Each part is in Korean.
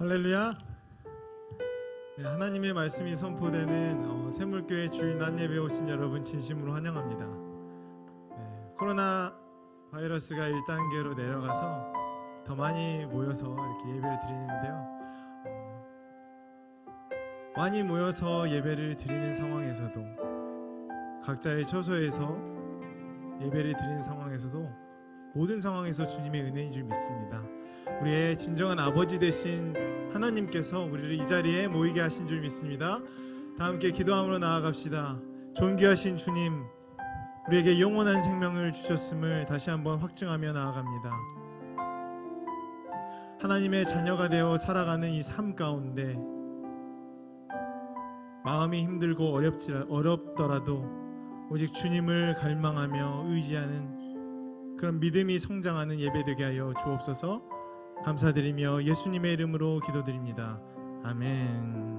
할렐루야. 네, 하나님의 말씀이 선포되는 샘물교회 주일 낮 예배에 오신 여러분 진심으로 환영합니다. 네, 코로나 바이러스가 1단계로 내려가서 더 많이 모여서 이렇게 예배를 드리는데요. 많이 모여서 예배를 드리는 상황에서도, 각자의 처소에서 예배를 드리는 상황에서도, 모든 상황에서 주님의 은혜인 줄 믿습니다. 우리의 진정한 아버지 되신 하나님께서 우리를 이 자리에 모이게 하신 줄 믿습니다. 다 함께 기도함으로 나아갑시다. 존귀하신 주님, 우리에게 영원한 생명을 주셨음을 다시 한번 확증하며 나아갑니다. 하나님의 자녀가 되어 살아가는 이 삶 가운데 마음이 힘들고 어렵더라도 오직 주님을 갈망하며 의지하는 그런 믿음이 성장하는 예배되게 하여 주옵소서. 감사드리며 예수님의 이름으로 기도드립니다. 아멘.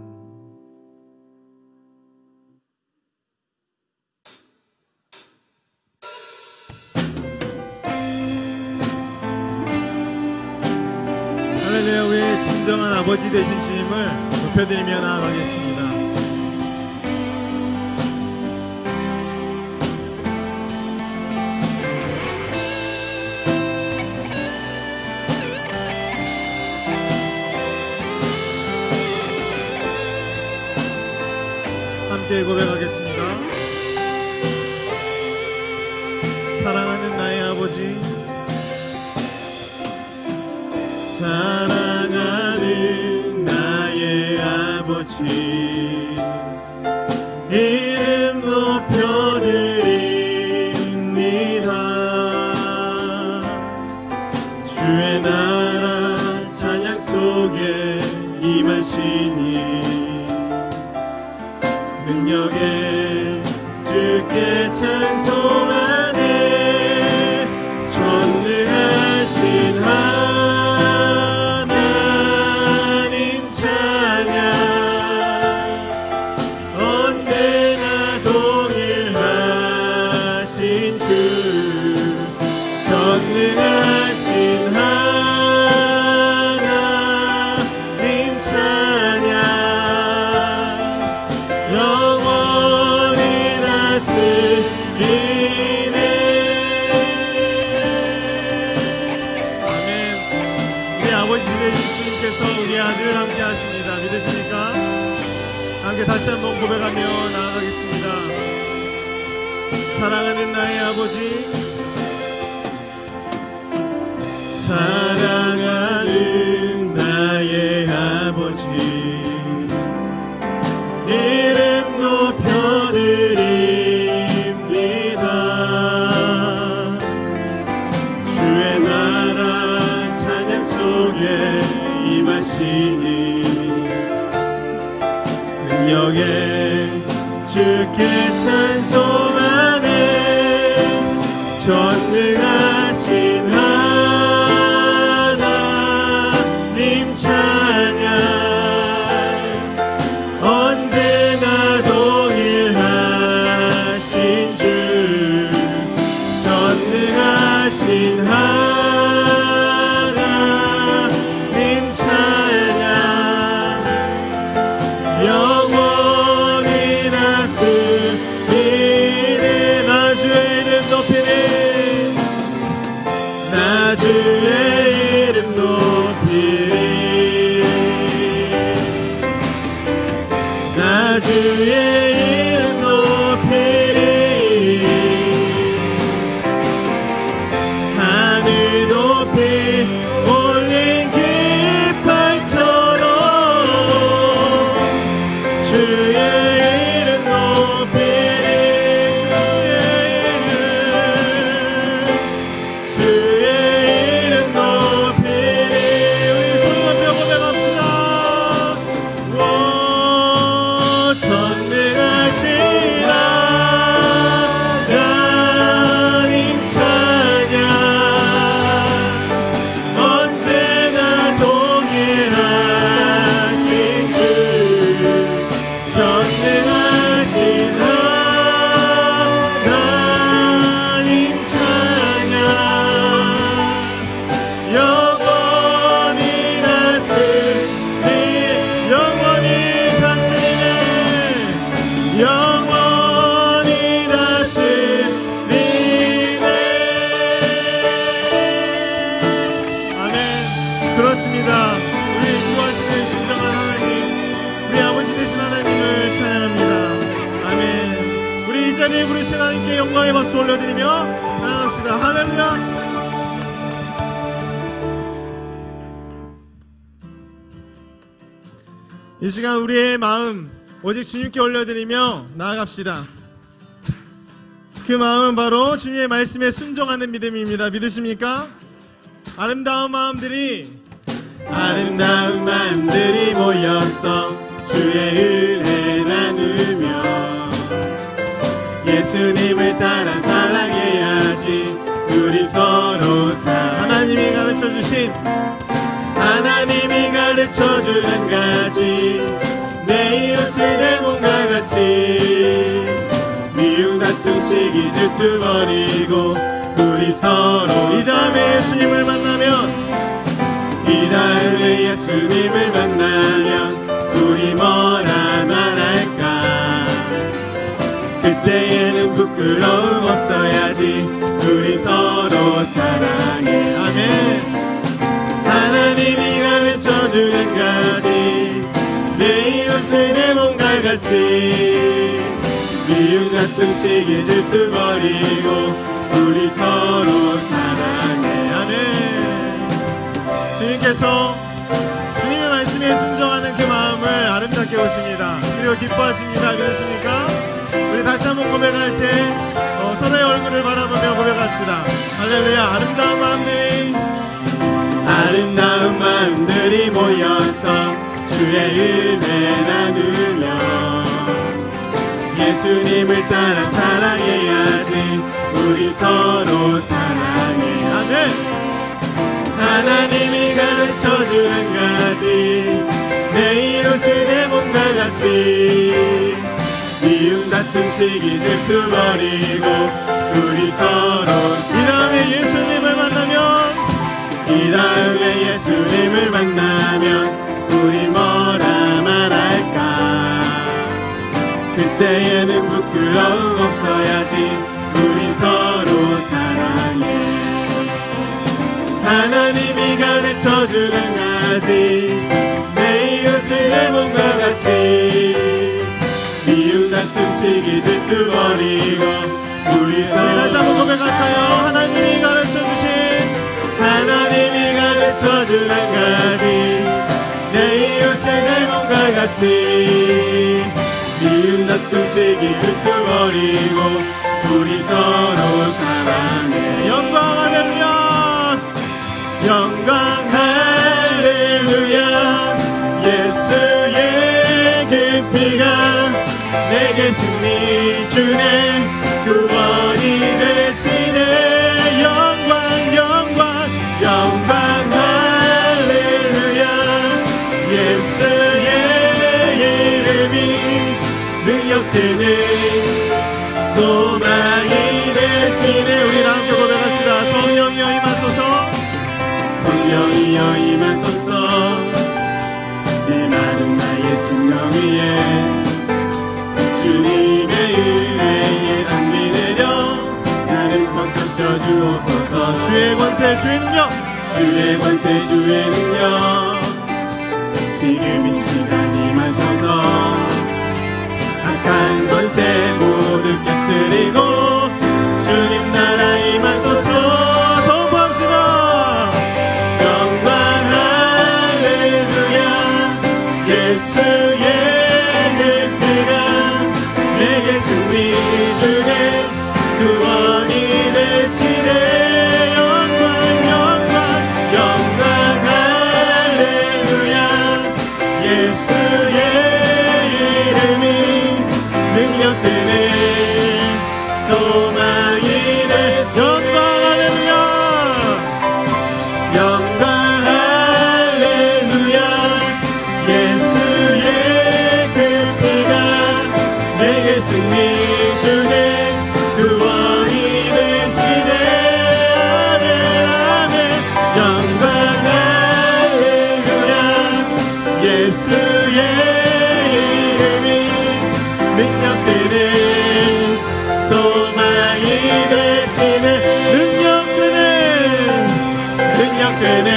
할렐루야. 우리의 진정한 아버지 되신 주님을 높여드리며 나아가겠습니다. 함께 고백하겠습니다. 사랑하는 나의 아버지, 사랑하는 나의 아버지, 이름 높여드립니다. 주의 나라 찬양 속에 임하시니 능력에 주께 찬송하네. 전능하신 하나님 찬양, 언제나 동일하신 주, 전능하신 하나님 찬양, 주님께서 우리 아들 함께 하십니다. 믿으십니까? 함께 다시 한번 고백하며 나아가겠습니다. 사랑하는 나의 아버지, 사랑하는 나의 아버지, 이름 높여드립니다. 주의 나라 찬양 속에 임하시니 능력에 주께 찬송하네. 전능하신 하나님 찬양, 언제나 동일하신 주, 전능하신 하나님 찬양, 영원히 다스리네. 나 주의 이름 높이네. 나 주의 이름 높이네. 나 주의 이름 높이네. 하늘 높이 올린 깃발처럼 주의 이름 높이리. 주의 이름 높이리. 우리 손을 높여 고백합시다. 전능 그렇습니다. 우리 인도하시는 신정한 하나님, 우리 아버지 되신 하나님을 찬양합니다. 아멘. 우리 이 자리에 부르신 하나님께 영광의 박수 올려드리며 나아갑시다. 할렐루야. 이 시간 우리의 마음 오직 주님께 올려드리며 나아갑시다. 그 마음은 바로 주님의 말씀에 순종하는 믿음입니다. 믿으십니까? 아름다운 마음들이 모여서 주의 은혜 나누며 예수님을 따라 사랑해야지. 우리 서로 하나님이 가르쳐준 한 가지, 내 이웃을 내 몸과 같이. 미움 다툼 시기 질투 버리고 우리 서로 이 다음에 예수님을 만나면 우리 뭐라 말할까. 그때에는 부끄러움 없어야지. 우리 서로 사랑해. 아멘. 하나님이 가르쳐준 한 가지, 내 이웃을 내 몸과 같이. 미움 다툼 시기 질투 버리고 우리 서로 사랑해. 아멘. 주님께서 주님의 말씀에 순종하는 그 마음을 아름답게 보십니다. 그리고 기뻐하십니다. 믿으십니까? 우리 다시 한번 고백할 때 서로의 얼굴을 바라보며 고백합시다. 할렐루야. 아름다운 마음들이 모여서 주의 은혜 나누며 예수님을 따라 사랑해야지. 우리 서로 사랑해. 아멘. 하나님이 가르쳐준 한 가지, 내 이웃을 내 몸과 같이. 미움 다툼 시기 질투 버리고 우리 서로. 이 다음에 예수님을 만나면 우리 뭐라 말할까. 그때에는 부끄러움 없어야지. 우리 서로 사랑해. 하나님이 가르쳐준 한 가지, 내 이웃을 내 몸과 같이. 미움 다툼 시기 질투 버리고 우리 서로. 다시 한번 고백할까요? 하나님이 가르쳐준 한 가지, 내 이웃을 내 몸과 같이. 미움 다툼 시기 질투 버리고 우리 서로 사랑해. 영광 할렐루야. 영광 할렐루야. 예수의 그 피가 내게 승리 주네. 구원이 되시네. 영광 할렐루야. 예수의 이름이 능력되네. 소망이 되시네. 우리 함께 고백합시다. 성령이여 임하소서. 성령이여 임하소서. 내 마른 나의 심령 위에 주님의 은혜에 담비 내려 나를 벅차셔 주옵소서. 주의 권세 주의 능력, 주의 권세 주의 능력. 지금 이 시간 임하셔서 악한 권세 모두 깨뜨리고 주님 나라 임하소서. 선포합시다. 영광 할렐루야. 예수의 그 피가 내게 승리 주네. 구원이 되시네. 영광 할렐루야. 예수의 이름이 능력되네. 소망이 되시네. 영광 할렐루야. 예수의 그 피가 내게 승리 주네. 구원이 되시네. 영광 할렐루야. 예수의 이름이 능력되네. 소망이 되시네. 능력되네.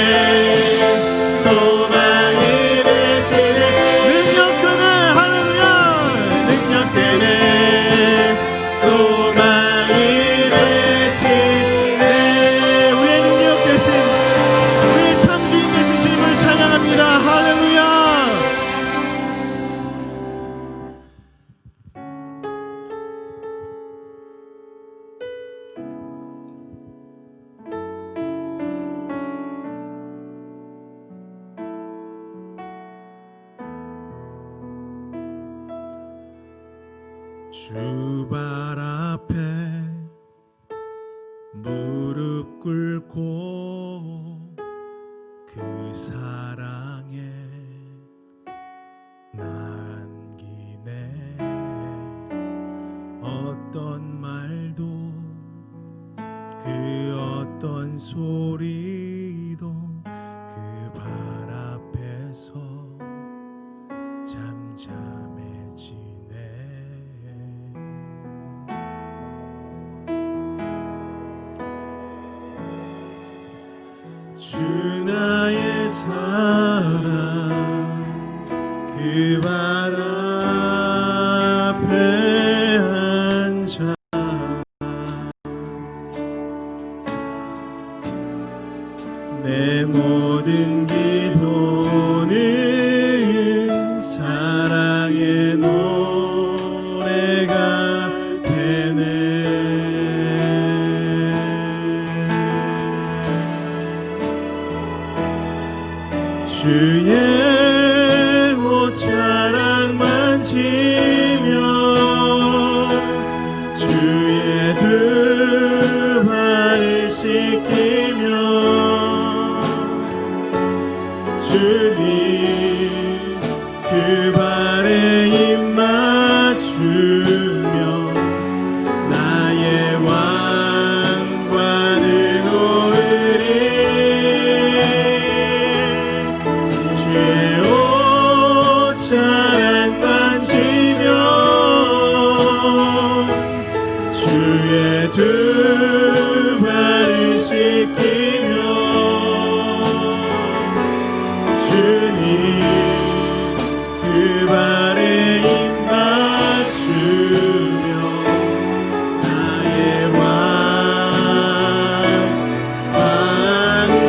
주 발 앞에 무릎 꿇고 그 사랑에 남기네. 어떤 말도 그 어떤 소리도 그 발 앞에서 잠잠해지네. 주 나의 사랑 그 발 앞에 앉아 내 모든 기도는 사랑의 노래가 되네. 주의 옷자락 만지며 주의 두 발을 씻기며 주님 그 발에 입 맞추며 나의 왕관을 놓으리. 주의 옷자락 만지며 주의 두 발을 씻기며 주님 그 발에 입 맞추며 나의 왕관을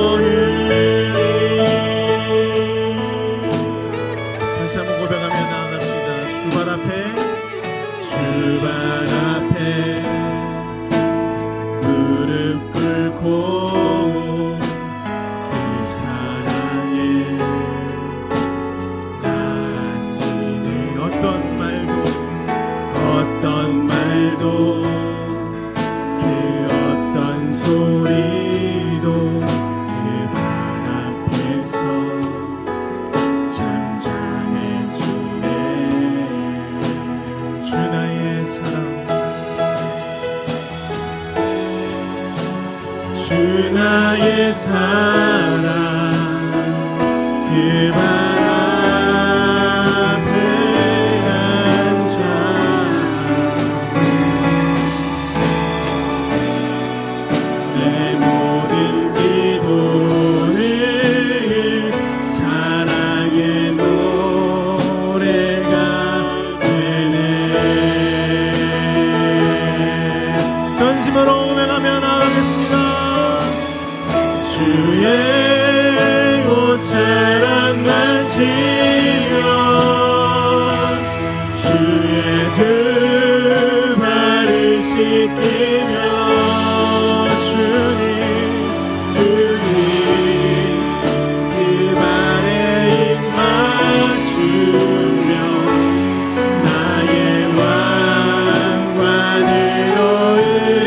놓으리. 다시 한번 고백하며 나아갑시다. 주 발 앞에 무릎 꿇고 그 사랑에 남기네. 어떤 말도 그 어떤 소리도 그 발 앞에서 잠잠해지네. 주 나의 사랑 주 나의 사랑 그 발 앞에 앉아 내 모든 기도는 사랑의 노래가 되네. 전심으로 고백하며 나아가겠습니다. 주의 옷자락 만지며 주의 두 발을 씻기며 주님 그 발에 입 맞추며 나의 왕관을 놓으리.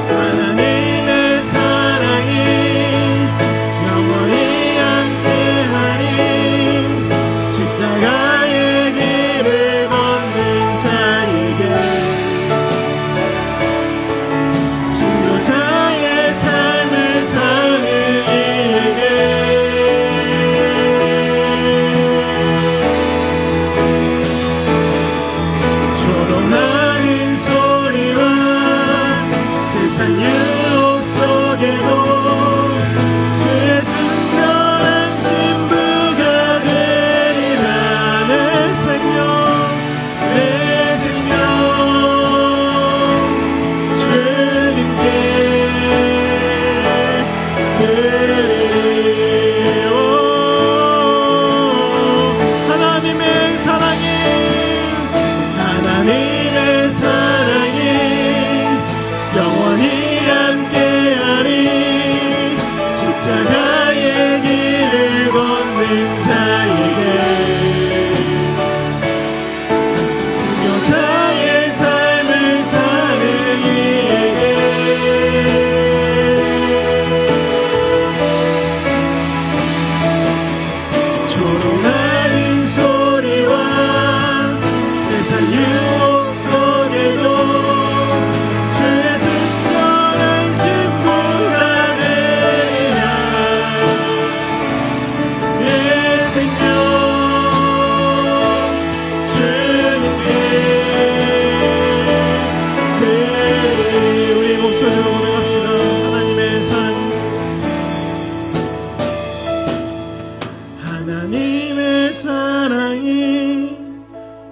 하나님의 사랑이 영원히 함께하리. 십자가의 길을 걷는 자에게 중보자의 삶을 사는 이에게 조롱하는 소리와 하나님의 사랑이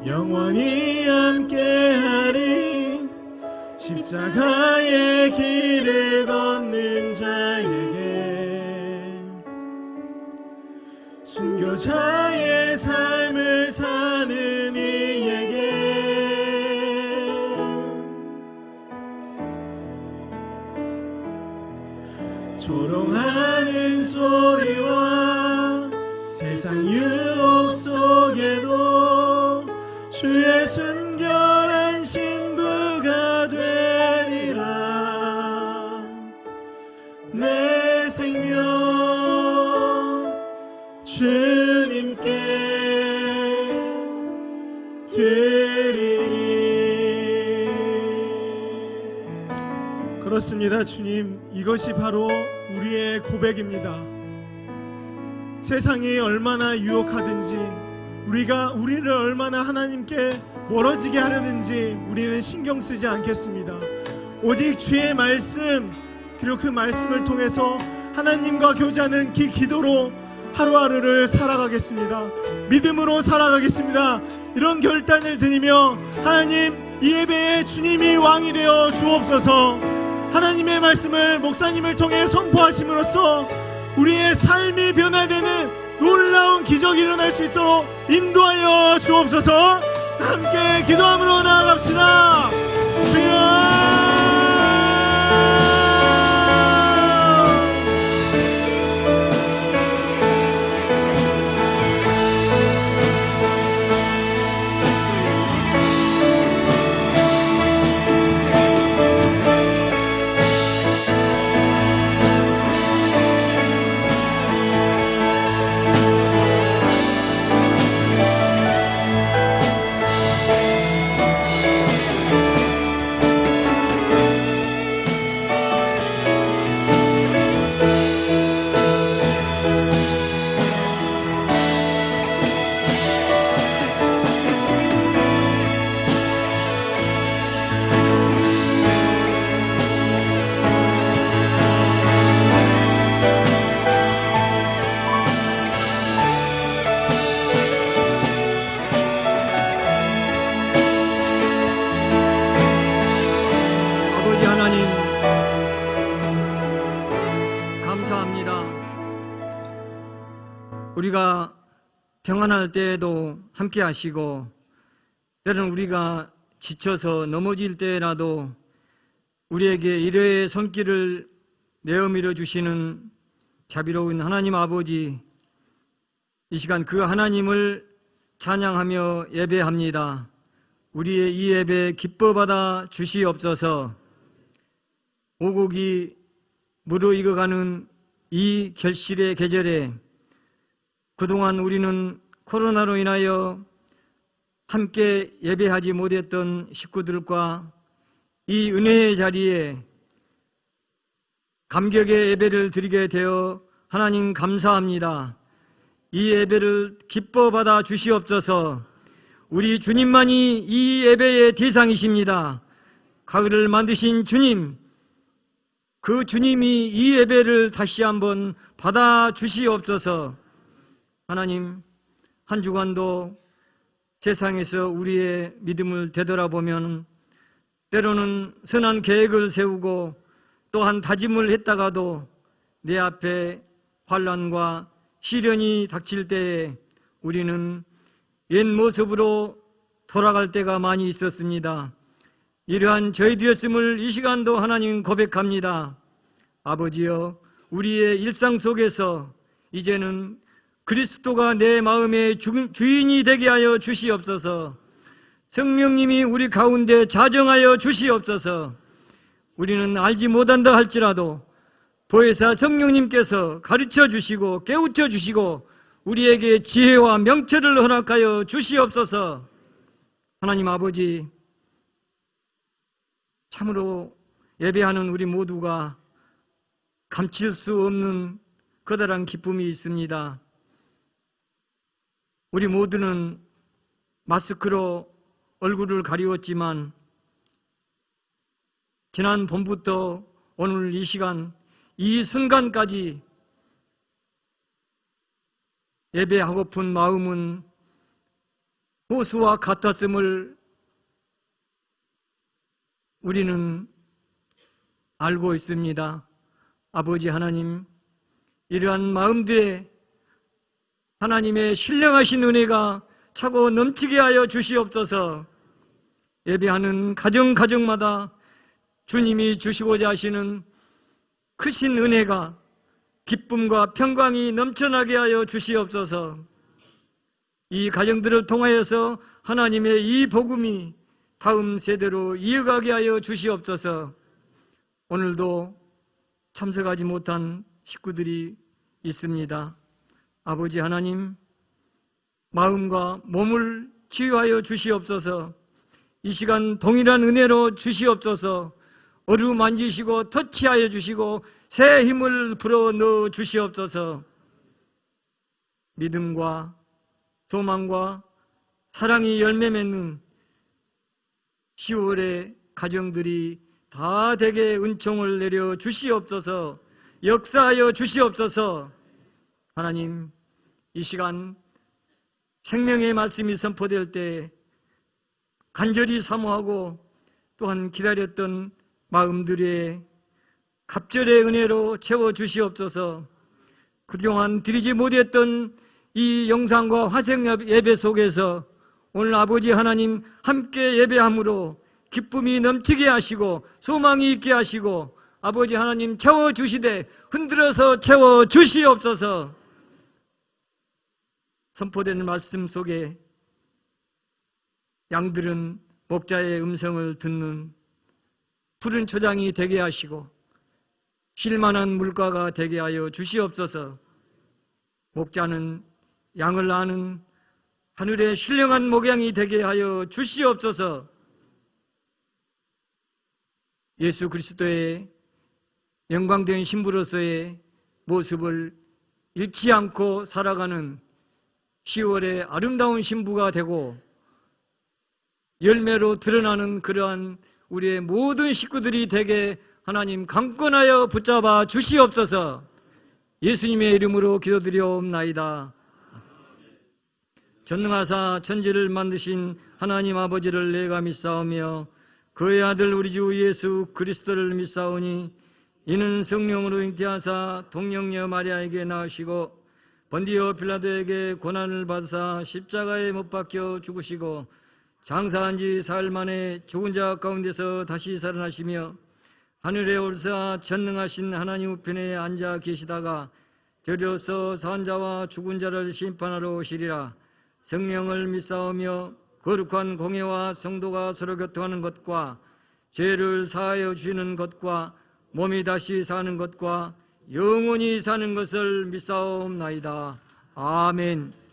영원히 함께하리. 십자가의 길을 걷는 자에게, 순교자의 삶을 사는 이에게 조롱하는 소리와 세상 유혹 속에도 주의 순결한 신부가 되리라. 내 생명 주님께 드리리. 그렇습니다. 주님, 이것이 바로 우리의 고백입니다. 세상이 얼마나 유혹하든지, 우리를 얼마나 하나님께 멀어지게 하려는지 우리는 신경 쓰지 않겠습니다. 오직 주의 말씀, 그리고 그 말씀을 통해서 하나님과 교제하는 그 기도로 하루하루를 살아가겠습니다. 믿음으로 살아가겠습니다. 이런 결단을 드리며, 하나님, 이 예배에 주님이 왕이 되어 주옵소서. 하나님의 말씀을 목사님을 통해 선포하심으로써 우리의 삶이 변화되는 놀라운 기적이 일어날 수 있도록 인도하여 주옵소서. 함께 기도함으로 나아갑시다. 주여, 우리가 평안할 때에도 함께 하시고, 때로는 우리가 지쳐서 넘어질 때라도 우리에게 일회의 손길을 내어밀어 주시는 자비로운 하나님 아버지, 이 시간 그 하나님을 찬양하며 예배합니다. 우리의 이 예배 기뻐 받아 주시옵소서. 오곡이 무르익어가는 이 결실의 계절에 그동안 우리는 코로나로 인하여 함께 예배하지 못했던 식구들과 이 은혜의 자리에 감격의 예배를 드리게 되어 하나님 감사합니다. 이 예배를 기뻐 받아 주시옵소서. 우리 주님만이 이 예배의 대상이십니다. 가을을 만드신 주님, 그 주님이 이 예배를 다시 한번 받아 주시옵소서. 하나님, 한 주간도 세상에서 우리의 믿음을 되돌아보면 때로는 선한 계획을 세우고 또한 다짐을 했다가도 내 앞에 환난과 시련이 닥칠 때에 우리는 옛 모습으로 돌아갈 때가 많이 있었습니다. 이러한 저희 되었음을 이 시간도 하나님 고백합니다. 아버지여, 우리의 일상 속에서 이제는 그리스도가 내 마음의 주인이 되게 하여 주시옵소서. 성령님이 우리 가운데 자정하여 주시옵소서. 우리는 알지 못한다 할지라도 보혜사 성령님께서 가르쳐 주시고 깨우쳐 주시고 우리에게 지혜와 명철을 허락하여 주시옵소서. 하나님 아버지, 참으로 예배하는 우리 모두가 감칠 수 없는 커다란 기쁨이 있습니다. 우리 모두는 마스크로 얼굴을 가리웠지만 지난 봄부터 오늘 이 시간, 이 순간까지 예배하고픈 마음은 호수와 같았음을 우리는 알고 있습니다. 아버지 하나님, 이러한 마음들에 하나님의 신령하신 은혜가 차고 넘치게 하여 주시옵소서. 예배하는 가정마다 주님이 주시고자 하시는 크신 은혜가 기쁨과 평강이 넘쳐나게 하여 주시옵소서. 이 가정들을 통하여서 하나님의 이 복음이 다음 세대로 이어가게 하여 주시옵소서. 오늘도 참석하지 못한 식구들이 있습니다. 아버지 하나님, 마음과 몸을 치유하여 주시옵소서. 이 시간 동일한 은혜로 주시옵소서. 어루만지시고 터치하여 주시고 새 힘을 불어넣어 주시옵소서. 믿음과 소망과 사랑이 열매 맺는 10월의 가정들이 다 되게 은총을 내려 주시옵소서. 역사하여 주시옵소서. 하나님, 이 시간 생명의 말씀이 선포될 때 간절히 사모하고 또한 기다렸던 마음들의 갑절의 은혜로 채워주시옵소서. 그동안 드리지 못했던 이 영상과 화생 예배 속에서 오늘 아버지 하나님 함께 예배함으로 기쁨이 넘치게 하시고 소망이 있게 하시고 아버지 하나님 채워주시되 흔들어서 채워주시옵소서. 선포되는 말씀 속에 양들은 목자의 음성을 듣는 푸른 초장이 되게 하시고 쉴만한 물가가 되게 하여 주시옵소서. 목자는 양을 아는 하늘의 신령한 목양이 되게 하여 주시옵소서. 예수 그리스도의 영광된 신부로서의 모습을 잃지 않고 살아가는 10월의 아름다운 신부가 되고 열매로 드러나는 그러한 우리의 모든 식구들이 되게 하나님 강권하여 붙잡아 주시옵소서. 예수님의 이름으로 기도드리옵나이다. 전능하사 천지를 만드신 하나님 아버지를 내가 믿사오며 그의 아들 우리 주 예수 그리스도를 믿사오니 이는 성령으로 잉태하사 동령녀 마리아에게 낳으시고 본디오 빌라도에게 고난을 받으사 십자가에 못 박혀 죽으시고 장사한 지 사흘 만에 죽은 자 가운데서 다시 살아나시며 하늘에 올사 전능하신 하나님 우편에 앉아 계시다가 저리로서 산 자와 죽은 자를 심판하러 오시리라. 성령을 믿사오며 거룩한 공예와 성도가 서로 교통하는 것과 죄를 사하여 주시는 것과 몸이 다시 사는 것과 영원히 사는 것을 믿사옵나이다. 아멘.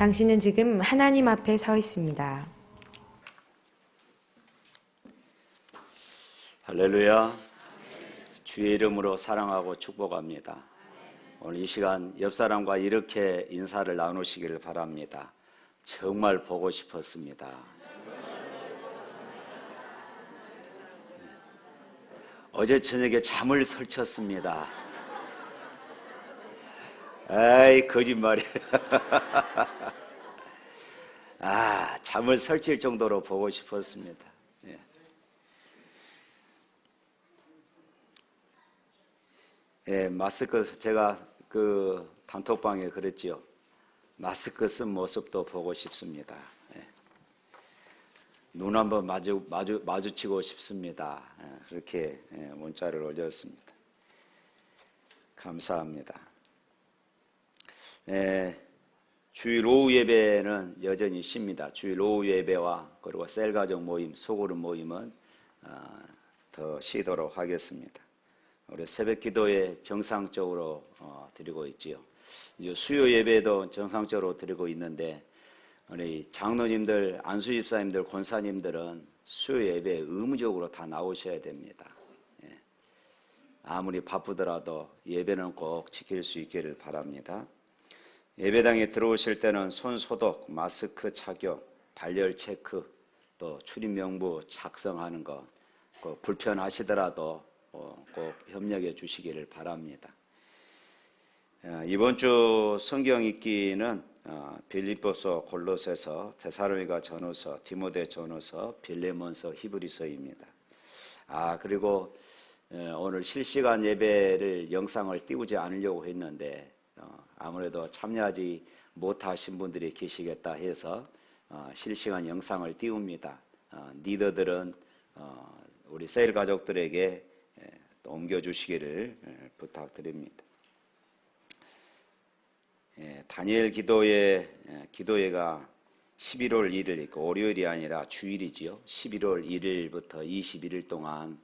당신은 지금 하나님 앞에 서 있습니다. 할렐루야. 주의 이름으로 사랑하고 축복합니다. 오늘 이 시간 옆 사람과 이렇게 인사를 나누시기를 바랍니다. 정말 보고 싶었습니다. 어제 저녁에 잠을 설쳤습니다. 아이, 거짓말이야. 잠을 설칠 정도로 보고 싶었습니다. 예. 예, 마스크, 제가 그 단톡방에 그랬지요. 마스크 쓴 모습도 보고 싶습니다. 예. 눈 한번 마주치고 싶습니다. 예, 그렇게 문자를 올렸습니다. 감사합니다. 주일 오후 예배는 여전히 쉽니다. 주일 오후 예배와 그리고 셀가족 모임, 소그룹 모임은 더 쉬도록 하겠습니다. 우리 새벽 기도에 정상적으로 드리고 있지요. 수요 예배도 정상적으로 드리고 있는데 우리 장로님들, 안수집사님들, 권사님들은 수요 예배에 의무적으로 다 나오셔야 됩니다. 아무리 바쁘더라도 예배는 꼭 지킬 수 있기를 바랍니다. 예배당에 들어오실 때는 손 소독, 마스크 착용, 발열 체크, 또 출입 명부 작성하는 것 불편하시더라도 꼭 협력해 주시기를 바랍니다. 이번 주 성경 읽기는 빌립보서, 골로새서, 데살로니가 전후서, 디모데 전후서, 빌레몬서, 히브리서입니다. 그리고 오늘 실시간 예배를 영상을 띄우지 않으려고 했는데 아무래도 참여하지 못하신 분들이 계시겠다 해서 실시간 영상을 띄웁니다. 리더들은 우리 세일 가족들에게 옮겨주시기를 부탁드립니다. 다니엘 기도회가 11월 1일, 월요일이 아니라 주일이지요. 11월 1일부터 21일 동안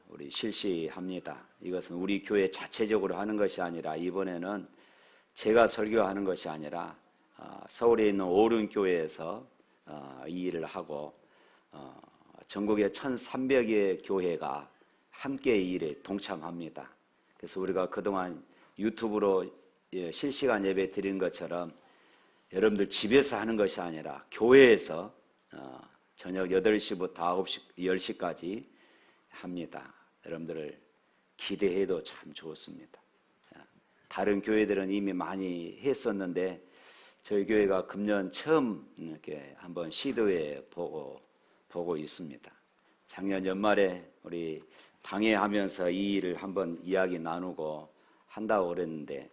우리 실시합니다. 이것은 우리 교회 자체적으로 하는 것이 아니라 이번에는 제가 설교하는 것이 아니라 서울에 있는 오륜교회에서 이 일을 하고 전국의 1,300여 교회가 함께 이 일에 동참합니다. 그래서 우리가 그동안 유튜브로 실시간 예배 드린 것처럼 여러분들 집에서 하는 것이 아니라 교회에서 저녁 8시부터 9시, 10시까지 합니다. 여러분들을 기대해도 참 좋습니다. 다른 교회들은 이미 많이 했었는데 저희 교회가 금년 처음 이렇게 한번 시도해 보고 있습니다. 작년 연말에 우리 당회하면서 이 일을 한번 이야기 나누고 한다고 그랬는데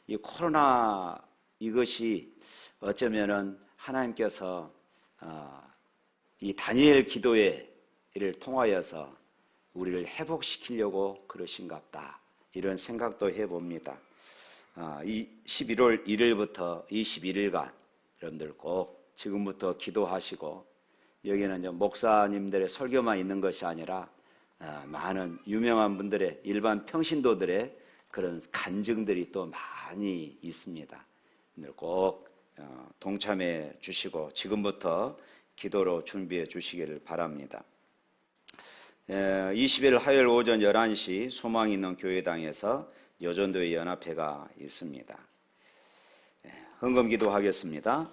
이 코로나 이것이 어쩌면은 하나님께서 이 다니엘 기도회를 통하여서 우리를 회복시키려고 그러신갑다 이런 생각도 해봅니다. 이 11월 1일부터 21일간 여러분들 꼭 지금부터 기도하시고 여기는 이제 목사님들의 설교만 있는 것이 아니라 많은 유명한 분들의 일반 평신도들의 그런 간증들이 또 많이 있습니다. 꼭 동참해 주시고 지금부터 기도로 준비해 주시기를 바랍니다. 20일 화요일 오전 11시 소망 있는 교회당에서 여전도의 연합회가 있습니다. 헌금 기도하겠습니다.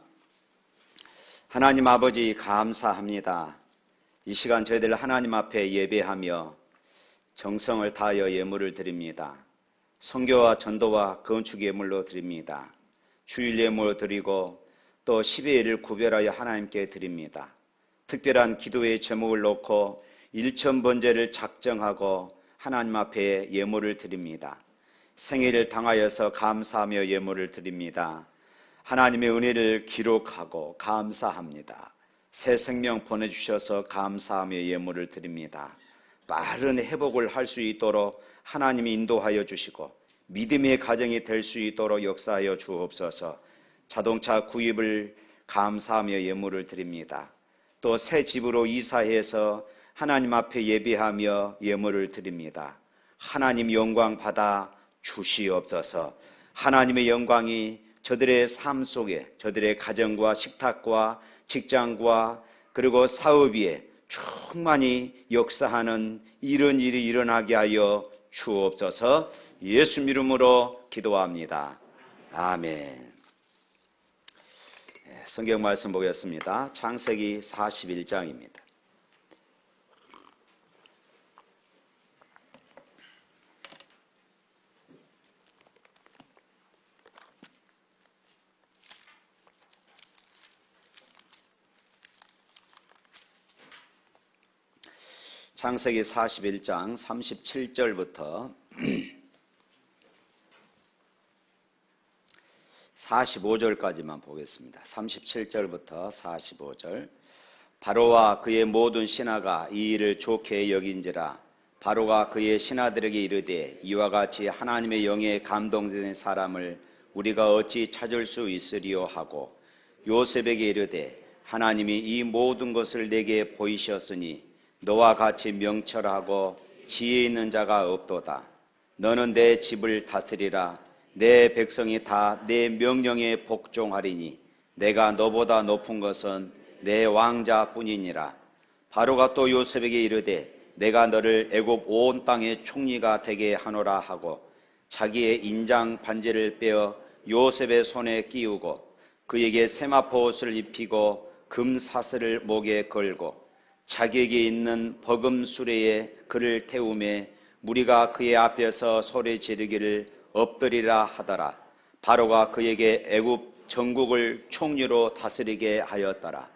하나님 아버지 감사합니다. 이 시간 저희들 하나님 앞에 예배하며 정성을 다하여 예물을 드립니다. 선교와 전도와 건축 예물로 드립니다. 주일 예물 드리고 또 10의 1을 구별하여 하나님께 드립니다. 특별한 기도의 제목을 놓고 일천번제를 작정하고 하나님 앞에 예물을 드립니다. 생애를 당하여서 감사하며 예물을 드립니다. 하나님의 은혜를 기록하고 감사합니다. 새 생명 보내주셔서 감사하며 예물을 드립니다. 빠른 회복을 할 수 있도록 하나님이 인도하여 주시고 믿음의 가정이 될 수 있도록 역사하여 주옵소서. 자동차 구입을 감사하며 예물을 드립니다. 또 새 집으로 이사해서 하나님 앞에 예배하며 예물을 드립니다. 하나님 영광 받아 주시옵소서. 하나님의 영광이 저들의 삶 속에 저들의 가정과 식탁과 직장과 그리고 사업 위에 충만히 역사하는 이런 일이 일어나게 하여 주옵소서. 예수 이름으로 기도합니다. 아멘. 성경 말씀 보겠습니다. 창세기 41장입니다. 창세기 41장 37절부터 45절까지만 보겠습니다. 37절부터 45절. 바로와 그의 모든 신하가 이 일을 좋게 여긴지라. 바로가 그의 신하들에게 이르되 이와 같이 하나님의 영에 감동된 사람을 우리가 어찌 찾을 수 있으리요 하고 요셉에게 이르되 하나님이 이 모든 것을 내게 보이셨으니 너와 같이 명철하고 지혜 있는 자가 없도다. 너는 내 집을 다스리라. 내 백성이 다 내 명령에 복종하리니 내가 너보다 높은 것은 내 왕자뿐이니라. 바로가 또 요셉에게 이르되 내가 너를 애굽 온 땅의 총리가 되게 하노라 하고 자기의 인장 반지를 빼어 요셉의 손에 끼우고 그에게 세마포 옷을 입히고 금 사슬을 목에 걸고 자기에게 있는 버금 수레에 그를 태우매 무리가 그의 앞에서 소리 지르기를 엎드리라 하더라. 바로가 그에게 애굽 전국을 총리로 다스리게 하였더라.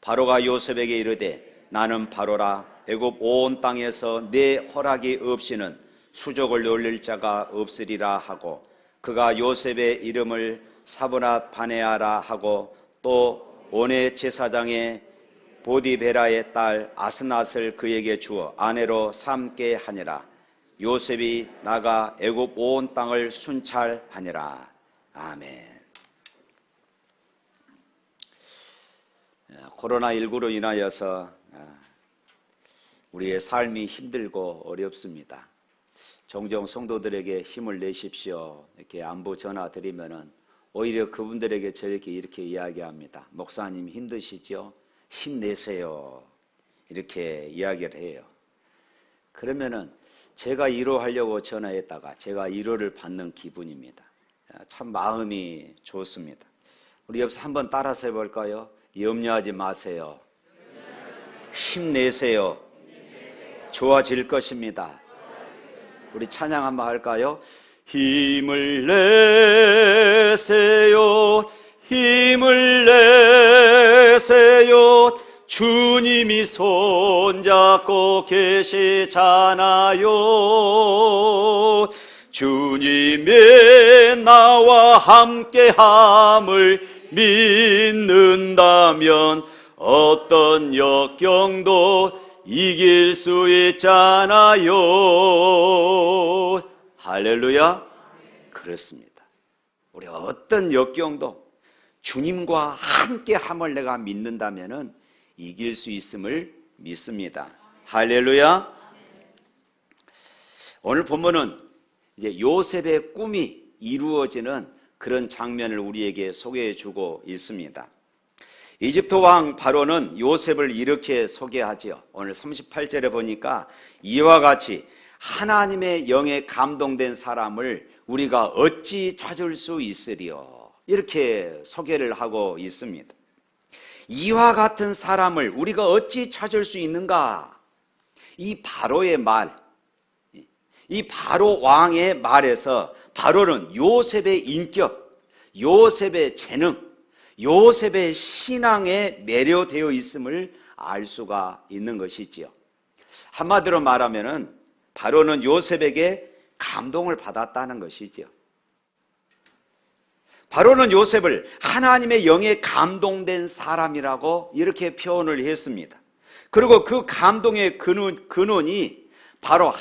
바로가 요셉에게 이르되 나는 바로라. 애굽 온 땅에서 내 허락이 없이는 수족을 놀릴 자가 없으리라 하고 그가 요셉의 이름을 사브낫 바네아라 하고 또 온의 제사장의 보디베라의 딸 아스낫을 그에게 주어 아내로 삼게 하니라. 요셉이 나가 애굽 온 땅을 순찰하니라. 아멘. 코로나19로 인하여서 우리의 삶이 힘들고 어렵습니다. 종종 성도들에게 힘을 내십시오 이렇게 안부 전화 드리면은 오히려 그분들에게 저렇게 이렇게 이야기합니다. 목사님 힘드시죠? 힘내세요. 이렇게 이야기를 해요. 그러면은 제가 위로하려고 전화했다가 제가 위로를 받는 기분입니다. 참 마음이 좋습니다. 우리 옆에서 한번 따라서 해볼까요? 염려하지 마세요. 힘내세요. 좋아질 것입니다. 우리 찬양 한번 할까요? 힘을 내세요. 힘을 내세요. 주님이 손잡고 계시잖아요. 주님의 나와 함께함을 믿는다면 어떤 역경도 이길 수 있잖아요. 할렐루야. 그렇습니다. 우리 어떤 역경도 주님과 함께함을 내가 믿는다면 이길 수 있음을 믿습니다. 할렐루야. 오늘 본문은 이제 요셉의 꿈이 이루어지는 그런 장면을 우리에게 소개해 주고 있습니다. 이집트 왕 바로는 요셉을 이렇게 소개하지요. 오늘 38절에 보니까 이와 같이 하나님의 영에 감동된 사람을 우리가 어찌 찾을 수 있으리요. 이렇게 소개를 하고 있습니다. 이와 같은 사람을 우리가 어찌 찾을 수 있는가? 이 바로의 말, 이 바로 왕의 말에서 바로는 요셉의 인격, 요셉의 재능, 요셉의 신앙에 매료되어 있음을 알 수가 있는 것이지요. 한마디로 말하면은 바로는 요셉에게 감동을 받았다는 것이지요. 바로는 요셉을 하나님의 영에 감동된 사람이라고 이렇게 표현을 했습니다. 그리고 그 감동의 근원이 바로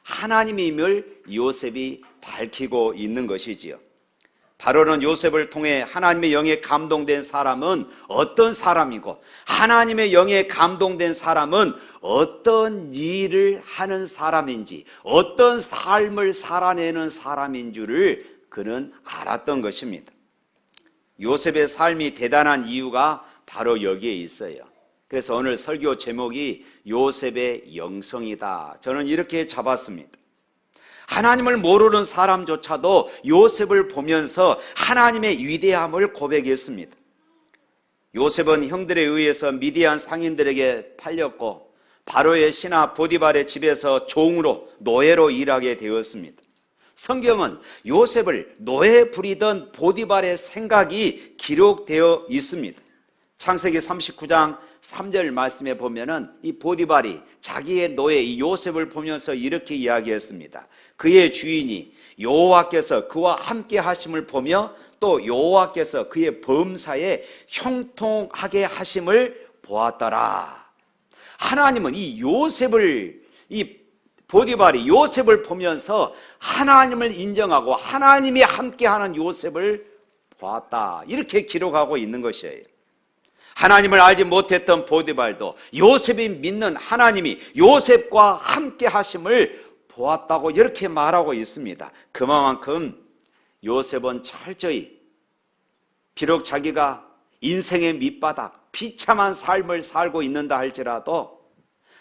하나님임을 요셉이 밝히고 있는 것이지요. 바로는 요셉을 통해 하나님의 영에 감동된 사람은 어떤 사람이고 하나님의 영에 감동된 사람은 어떤 일을 하는 사람인지 어떤 삶을 살아내는 사람인 줄을 그는 알았던 것입니다. 요셉의 삶이 대단한 이유가 바로 여기에 있어요. 그래서 오늘 설교 제목이 요셉의 영성이다. 저는 이렇게 잡았습니다. 하나님을 모르는 사람조차도 요셉을 보면서 하나님의 위대함을 고백했습니다. 요셉은 형들에 의해서 미디안 상인들에게 팔렸고 바로의 신하 보디발의 집에서 종으로 노예로 일하게 되었습니다. 성경은 요셉을 노예 부리던 보디발의 생각이 기록되어 있습니다. 창세기 39장 3절 말씀에 보면은 이 보디발이 자기의 노예 이 요셉을 보면서 이렇게 이야기했습니다. 그의 주인이 여호와께서 그와 함께 하심을 보며 또 여호와께서 그의 범사에 형통하게 하심을 보았더라. 하나님은 이 요셉을 이 보디발이 요셉을 보면서 하나님을 인정하고 하나님이 함께하는 요셉을 보았다. 이렇게 기록하고 있는 것이에요. 하나님을 알지 못했던 보디발도 요셉이 믿는 하나님이 요셉과 함께 하심을 보았다고 이렇게 말하고 있습니다. 그만큼 요셉은 철저히 비록 자기가 인생의 밑바닥 비참한 삶을 살고 있는다 할지라도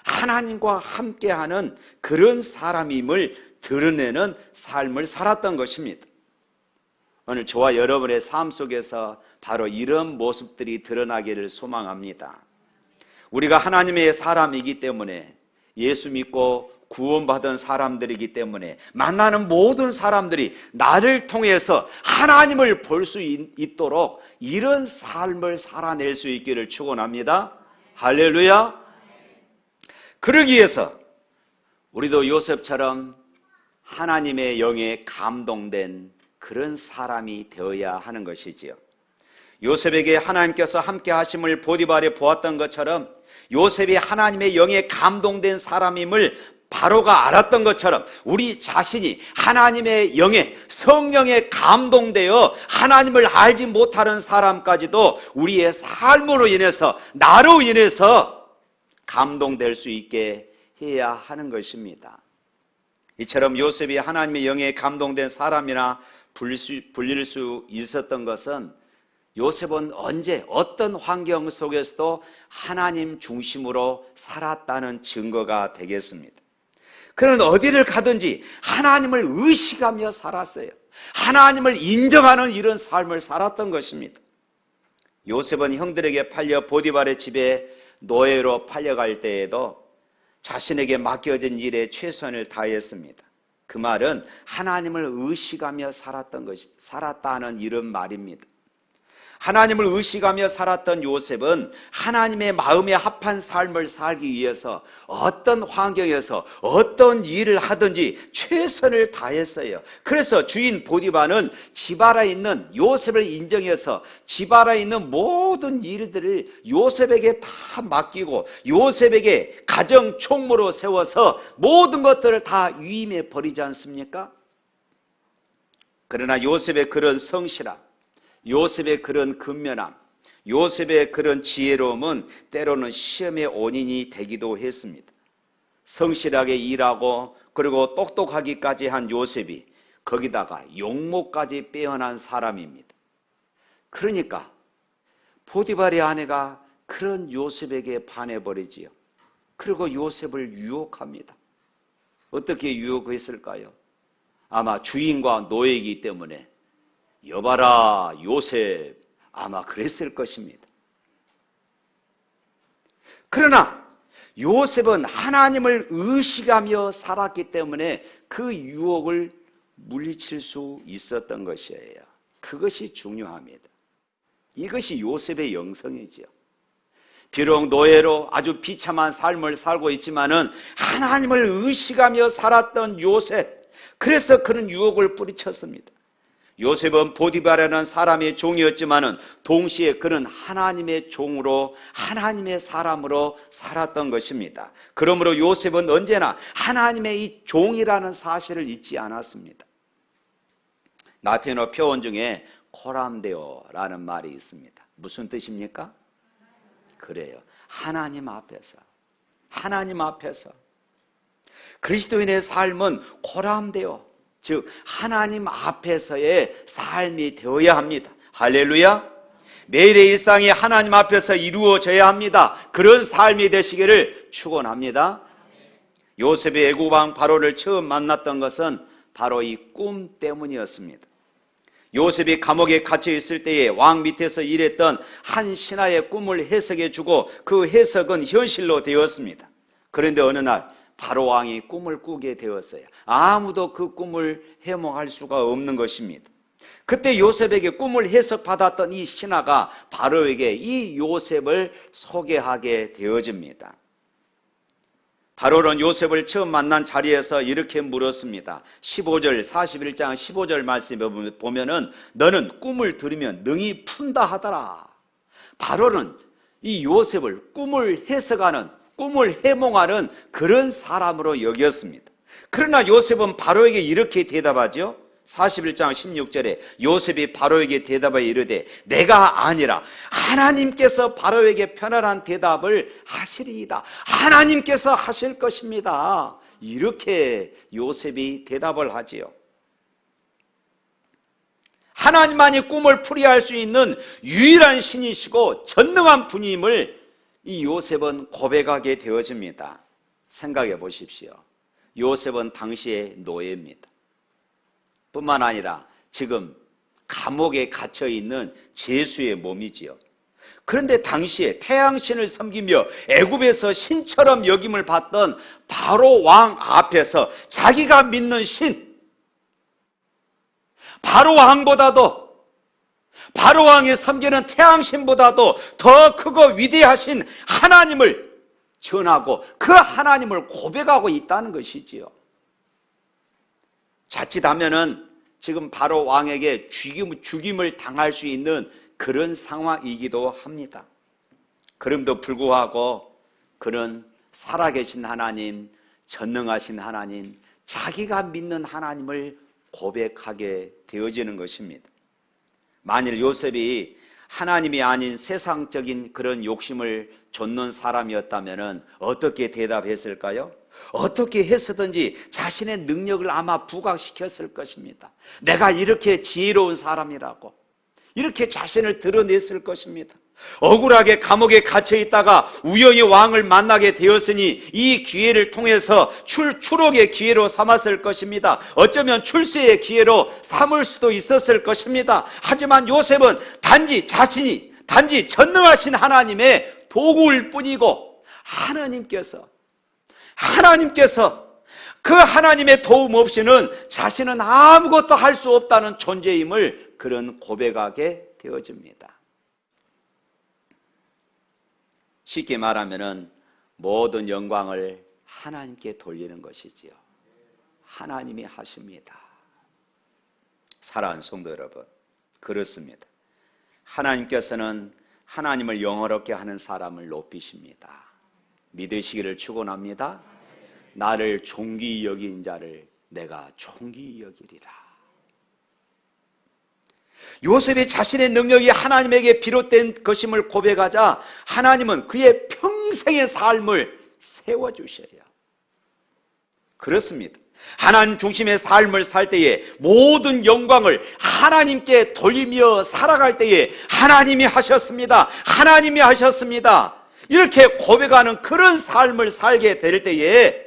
하나님과 함께하는 그런 사람임을 드러내는 삶을 살았던 것입니다. 오늘 저와 여러분의 삶 속에서 바로 이런 모습들이 드러나기를 소망합니다. 우리가 하나님의 사람이기 때문에, 예수 믿고 구원받은 사람들이기 때문에 만나는 모든 사람들이 나를 통해서 하나님을 볼 수 있도록 이런 삶을 살아낼 수 있기를 축원합니다. 할렐루야. 그러기 위해서 우리도 요셉처럼 하나님의 영에 감동된 그런 사람이 되어야 하는 것이지요. 요셉에게 하나님께서 함께 하심을 보디발이 보았던 것처럼 요셉이 하나님의 영에 감동된 사람임을 바로가 알았던 것처럼 우리 자신이 하나님의 영에, 성령에 감동되어 하나님을 알지 못하는 사람까지도 우리의 삶으로 인해서, 나로 인해서 감동될 수 있게 해야 하는 것입니다. 이처럼 요셉이 하나님의 영에 감동된 사람이나 불릴 수 있었던 것은 요셉은 언제 어떤 환경 속에서도 하나님 중심으로 살았다는 증거가 되겠습니다. 그는 어디를 가든지 하나님을 의식하며 살았어요. 하나님을 인정하는 이런 삶을 살았던 것입니다. 요셉은 형들에게 팔려 보디발의 집에 노예로 팔려갈 때에도 자신에게 맡겨진 일에 최선을 다했습니다. 그 말은 하나님을 의식하며 살았다는 이런 말입니다. 하나님을 의식하며 살았던 요셉은 하나님의 마음에 합한 삶을 살기 위해서 어떤 환경에서 어떤 일을 하든지 최선을 다했어요. 그래서 주인 보디발은 집 안에 있는 요셉을 인정해서 집 안에 있는 모든 일들을 요셉에게 다 맡기고 요셉에게 가정 총무로 세워서 모든 것들을 다 위임해 버리지 않습니까? 그러나 요셉의 그런 성실함, 요셉의 그런 근면함, 요셉의 그런 지혜로움은 때로는 시험의 원인이 되기도 했습니다. 성실하게 일하고 그리고 똑똑하기까지 한 요셉이 거기다가 용모까지 빼어난 사람입니다. 그러니까 보디발의 아내가 그런 요셉에게 반해버리지요. 그리고 요셉을 유혹합니다. 어떻게 유혹했을까요? 아마 주인과 노예이기 때문에 여봐라 요셉, 아마 그랬을 것입니다. 그러나 요셉은 하나님을 의식하며 살았기 때문에 그 유혹을 물리칠 수 있었던 것이에요. 그것이 중요합니다. 이것이 요셉의 영성이지요. 비록 노예로 아주 비참한 삶을 살고 있지만은 하나님을 의식하며 살았던 요셉, 그래서 그는 유혹을 뿌리쳤습니다. 요셉은 보디발이라는 사람의 종이었지만은 동시에 그는 하나님의 종으로, 하나님의 사람으로 살았던 것입니다. 그러므로 요셉은 언제나 하나님의 이 종이라는 사실을 잊지 않았습니다. 라틴어 표현 중에 코람데오라는 말이 있습니다. 무슨 뜻입니까? 그래요. 하나님 앞에서, 하나님 앞에서. 그리스도인의 삶은 코람데오, 즉 하나님 앞에서의 삶이 되어야 합니다. 할렐루야. 매일의 일상이 하나님 앞에서 이루어져야 합니다. 그런 삶이 되시기를 축원합니다. 요셉이 애굽 왕 바로를 처음 만났던 것은 바로 이 꿈 때문이었습니다. 요셉이 감옥에 갇혀 있을 때에 왕 밑에서 일했던 한 신하의 꿈을 해석해 주고 그 해석은 현실로 되었습니다. 그런데 어느 날 바로 왕이 꿈을 꾸게 되었어요. 아무도 그 꿈을 해몽할 수가 없는 것입니다. 그때 요셉에게 꿈을 해석받았던 이 신하가 바로에게 이 요셉을 소개하게 되어집니다. 바로는 요셉을 처음 만난 자리에서 이렇게 물었습니다. 15절, 41장 15절 말씀에 보면은 너는 꿈을 들으면 능히 푼다 하더라. 바로는 이 요셉을 꿈을 해석하는, 꿈을 해몽하는 그런 사람으로 여겼습니다. 그러나 요셉은 바로에게 이렇게 대답하죠. 41장 16절에 요셉이 바로에게 대답하여 이르되 내가 아니라 하나님께서 바로에게 편안한 대답을 하시리이다. 하나님께서 하실 것입니다. 이렇게 요셉이 대답을 하지요. 하나님만이 꿈을 풀이할 수 있는 유일한 신이시고 전능한 분임을 이 요셉은 고백하게 되어집니다. 생각해 보십시오. 요셉은 당시의 노예입니다. 뿐만 아니라 지금 감옥에 갇혀 있는 죄수의 몸이지요. 그런데 당시에 태양신을 섬기며 애굽에서 신처럼 여김을 받던 바로 왕 앞에서 자기가 믿는 신, 바로 왕보다도, 바로 왕이 섬기는 태양신보다도 더 크고 위대하신 하나님을 전하고 그 하나님을 고백하고 있다는 것이지요. 자칫하면은 지금 바로 왕에게 죽임을 당할 수 있는 그런 상황이기도 합니다. 그럼에도 불구하고 그는 살아계신 하나님, 전능하신 하나님, 자기가 믿는 하나님을 고백하게 되어지는 것입니다. 만일 요셉이 하나님이 아닌 세상적인 그런 욕심을 좇는 사람이었다면 어떻게 대답했을까요? 어떻게 해서든지 자신의 능력을 아마 부각시켰을 것입니다. 내가 이렇게 지혜로운 사람이라고 이렇게 자신을 드러냈을 것입니다. 억울하게 감옥에 갇혀 있다가 우연히 왕을 만나게 되었으니 이 기회를 통해서 추록의 기회로 삼았을 것입니다. 어쩌면 출세의 기회로 삼을 수도 있었을 것입니다. 하지만 요셉은 단지 전능하신 하나님의 도구일 뿐이고 하나님께서 그 하나님의 도움 없이는 자신은 아무것도 할 수 없다는 존재임을 그런 고백하게 되어집니다. 쉽게 말하면 모든 영광을 하나님께 돌리는 것이지요. 하나님이 하십니다. 사랑하는 성도 여러분, 그렇습니다. 하나님께서는 하나님을 영화롭게 하는 사람을 높이십니다. 믿으시기를 축원합니다. 나를 존귀히 여긴 자를 내가 존귀히 여기리라. 요셉이 자신의 능력이 하나님에게 비롯된 것임을 고백하자 하나님은 그의 평생의 삶을 세워주셔요. 그렇습니다. 하나님 중심의 삶을 살 때에 모든 영광을 하나님께 돌리며 살아갈 때에 하나님이 하셨습니다. 하나님이 하셨습니다. 이렇게 고백하는 그런 삶을 살게 될 때에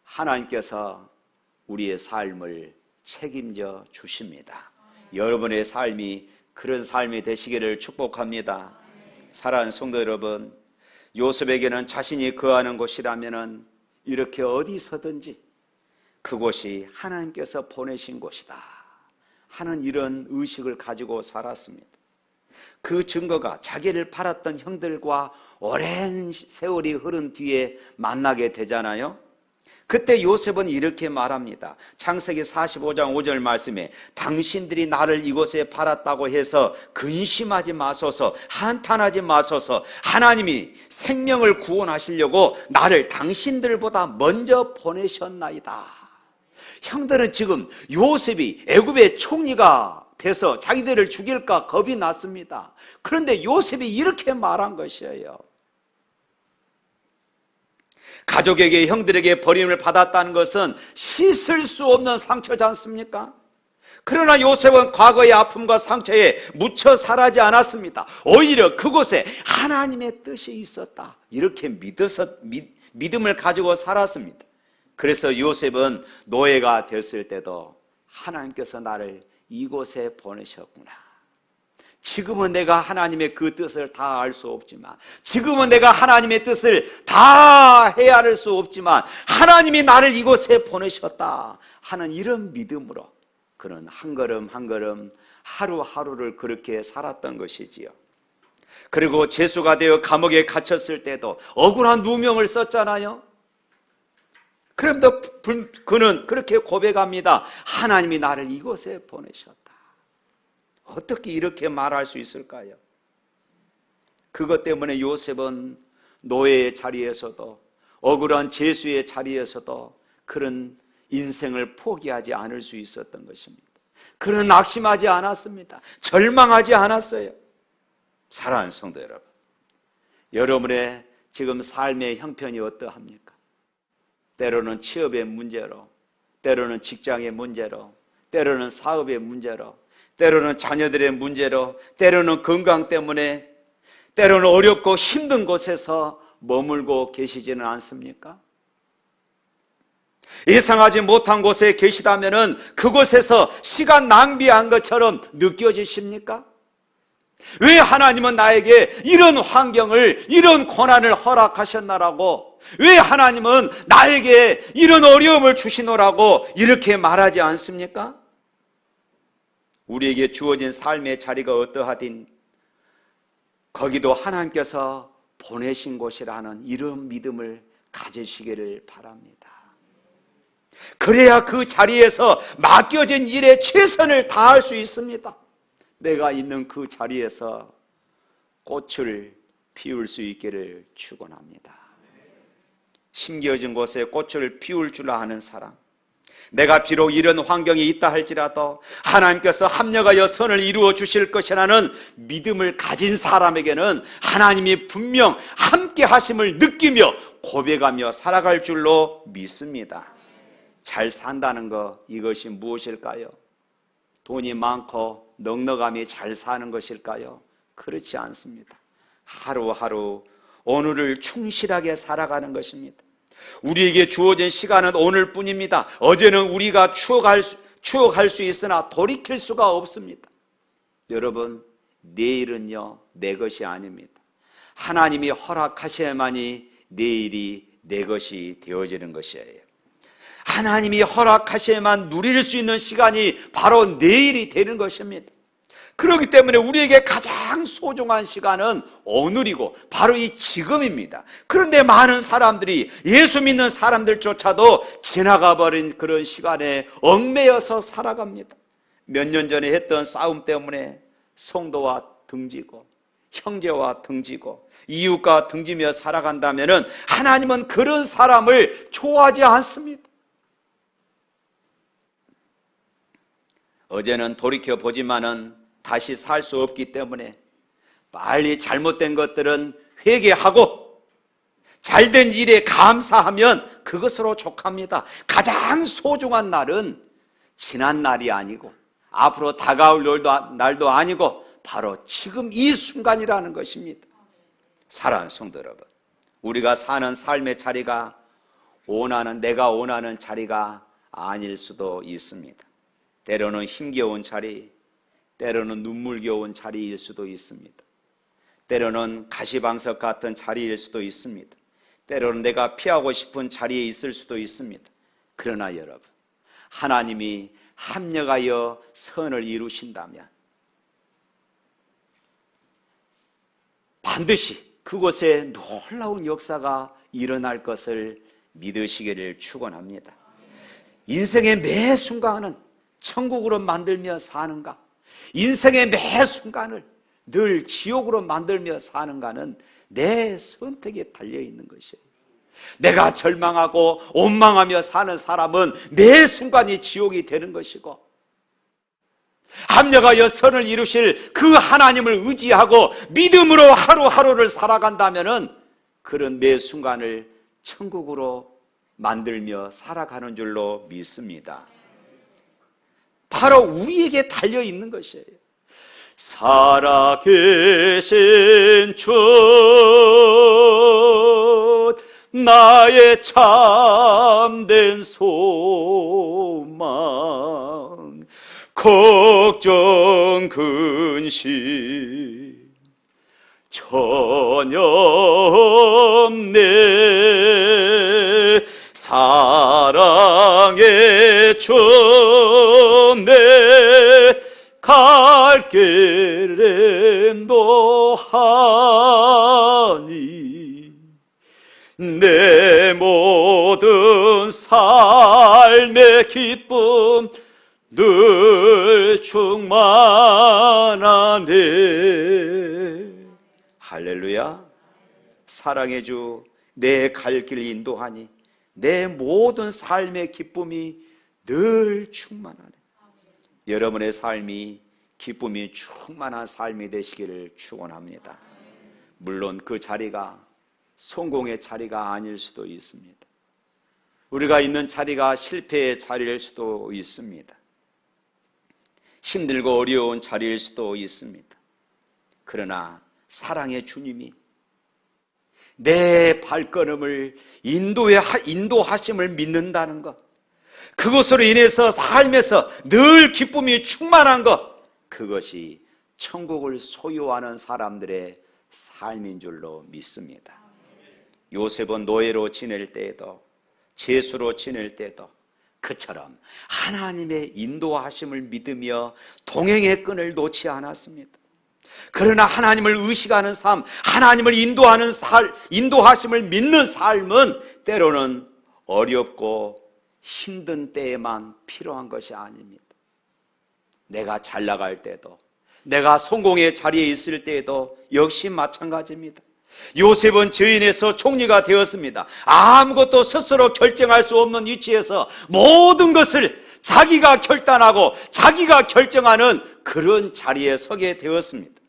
하나님께서 우리의 삶을 책임져 주십니다. 여러분의 삶이 그런 삶이 되시기를 축복합니다. 사랑하는 성도 여러분, 요셉에게는 자신이 거하는 곳이라면 이렇게 어디서든지 그곳이 하나님께서 보내신 곳이다 하는 이런 의식을 가지고 살았습니다. 그 증거가 자기를 팔았던 형들과 오랜 세월이 흐른 뒤에 만나게 되잖아요. 그때 요셉은 이렇게 말합니다. 창세기 45장 5절 말씀에 당신들이 나를 이곳에 팔았다고 해서 근심하지 마소서, 한탄하지 마소서. 하나님이 생명을 구원하시려고 나를 당신들보다 먼저 보내셨나이다. 형들은 지금 요셉이 애굽의 총리가 돼서 자기들을 죽일까 겁이 났습니다. 그런데 요셉이 이렇게 말한 것이에요. 가족에게, 형들에게 버림을 받았다는 것은 씻을 수 없는 상처지 않습니까? 그러나 요셉은 과거의 아픔과 상처에 묻혀 살아지 않았습니다. 오히려 그곳에 하나님의 뜻이 있었다, 이렇게 믿음을 가지고 살았습니다. 그래서 요셉은 노예가 됐을 때도 하나님께서 나를 이곳에 보내셨구나. 지금은 내가 하나님의 그 뜻을 다 알 수 없지만, 지금은 내가 하나님의 뜻을 다 헤아릴 수 없지만 하나님이 나를 이곳에 보내셨다 하는 이런 믿음으로 그는 한 걸음 한 걸음 하루하루를 그렇게 살았던 것이지요. 그리고 죄수가 되어 감옥에 갇혔을 때도 억울한 누명을 썼잖아요. 그런데 그는 그렇게 고백합니다. 하나님이 나를 이곳에 보내셨다. 어떻게 이렇게 말할 수 있을까요? 그것 때문에 요셉은 노예의 자리에서도 억울한 죄수의 자리에서도 그런 인생을 포기하지 않을 수 있었던 것입니다. 그는 낙심하지 않았습니다. 절망하지 않았어요. 사랑하는 성도 여러분, 여러분의 지금 삶의 형편이 어떠합니까? 때로는 취업의 문제로, 때로는 직장의 문제로, 때로는 사업의 문제로, 때로는 자녀들의 문제로, 때로는 건강 때문에, 때로는 어렵고 힘든 곳에서 머물고 계시지는 않습니까? 예상하지 못한 곳에 계시다면 그곳에서 시간 낭비한 것처럼 느껴지십니까? 왜 하나님은 나에게 이런 환경을, 이런 고난을 허락하셨나라고, 왜 하나님은 나에게 이런 어려움을 주시노라고 이렇게 말하지 않습니까? 우리에게 주어진 삶의 자리가 어떠하든 거기도 하나님께서 보내신 곳이라는 이런 믿음을 가지시기를 바랍니다. 그래야 그 자리에서 맡겨진 일에 최선을 다할 수 있습니다. 내가 있는 그 자리에서 꽃을 피울 수 있기를 축원합니다. 심겨진 곳에 꽃을 피울 줄 아는 사람, 내가 비록 이런 환경이 있다 할지라도 하나님께서 합력하여 선을 이루어 주실 것이라는 믿음을 가진 사람에게는 하나님이 분명 함께 하심을 느끼며 고백하며 살아갈 줄로 믿습니다. 잘 산다는 것, 이것이 무엇일까요? 돈이 많고 넉넉함이 잘 사는 것일까요? 그렇지 않습니다. 하루하루 오늘을 충실하게 살아가는 것입니다. 우리에게 주어진 시간은 오늘뿐입니다. 어제는 우리가 추억할 수 있으나 돌이킬 수가 없습니다. 여러분, 내일은요, 내 것이 아닙니다. 하나님이 허락하셔야만이 내일이 내 것이 되어지는 것이에요. 하나님이 허락하셔야만 누릴 수 있는 시간이 바로 내일이 되는 것입니다. 그렇기 때문에 우리에게 가장 소중한 시간은 오늘이고 바로 이 지금입니다. 그런데 많은 사람들이, 예수 믿는 사람들조차도 지나가버린 그런 시간에 얽매여서 살아갑니다. 몇 년 전에 했던 싸움 때문에 성도와 등지고 형제와 등지고 이웃과 등지며 살아간다면 하나님은 그런 사람을 좋아하지 않습니다. 어제는 돌이켜보지만은 다시 살 수 없기 때문에 빨리 잘못된 것들은 회개하고 잘된 일에 감사하면 그것으로 족합니다. 가장 소중한 날은 지난 날이 아니고 앞으로 다가올 날도 아니고 바로 지금 이 순간이라는 것입니다. 사랑하는 성도 여러분, 우리가 사는 삶의 자리가 내가 원하는 자리가 아닐 수도 있습니다. 때로는 힘겨운 자리, 때로는 눈물겨운 자리일 수도 있습니다. 때로는 가시방석 같은 자리일 수도 있습니다. 때로는 내가 피하고 싶은 자리에 있을 수도 있습니다. 그러나 여러분, 하나님이 합력하여 선을 이루신다면 반드시 그곳에 놀라운 역사가 일어날 것을 믿으시기를 축원합니다. 인생의 매 순간은 천국으로 만들며 사는가, 인생의 매 순간을 늘 지옥으로 만들며 사는가는 내 선택에 달려있는 것이에요. 내가 절망하고 원망하며 사는 사람은 매 순간이 지옥이 되는 것이고, 합력하여 선을 이루실 그 하나님을 의지하고 믿음으로 하루하루를 살아간다면 그런 매 순간을 천국으로 만들며 살아가는 줄로 믿습니다. 바로 우리에게 달려있는 것이에요. 살아계신 주, 나의 참된 소망, 걱정 근심 전혀 없네. 사랑의 주, 내 갈 길을 인도하니 내 모든 삶의 기쁨 늘 충만하네. 할렐루야. 사랑의 주, 내 갈 길을 인도하니 내 모든 삶의 기쁨이 늘 충만하네. 여러분의 삶이 기쁨이 충만한 삶이 되시기를 축원합니다. 물론 그 자리가 성공의 자리가 아닐 수도 있습니다. 우리가 있는 자리가 실패의 자리일 수도 있습니다. 힘들고 어려운 자리일 수도 있습니다. 그러나 사랑의 주님이 내 발걸음을 인도하심을 믿는다는 것, 그것으로 인해서 삶에서 늘 기쁨이 충만한 것, 그것이 천국을 소유하는 사람들의 삶인 줄로 믿습니다. 요셉은 노예로 지낼 때에도 죄수로 지낼 때도 그처럼 하나님의 인도하심을 믿으며 동행의 끈을 놓지 않았습니다. 그러나 하나님을 의식하는 삶, 하나님을 인도하심을 믿는 삶은 때로는 어렵고 힘든 때에만 필요한 것이 아닙니다. 내가 잘 나갈 때도, 내가 성공의 자리에 있을 때에도 역시 마찬가지입니다. 요셉은 죄인에서 총리가 되었습니다. 아무것도 스스로 결정할 수 없는 위치에서 모든 것을 자기가 결단하고 자기가 결정하는 그런 자리에 서게 되었습니다.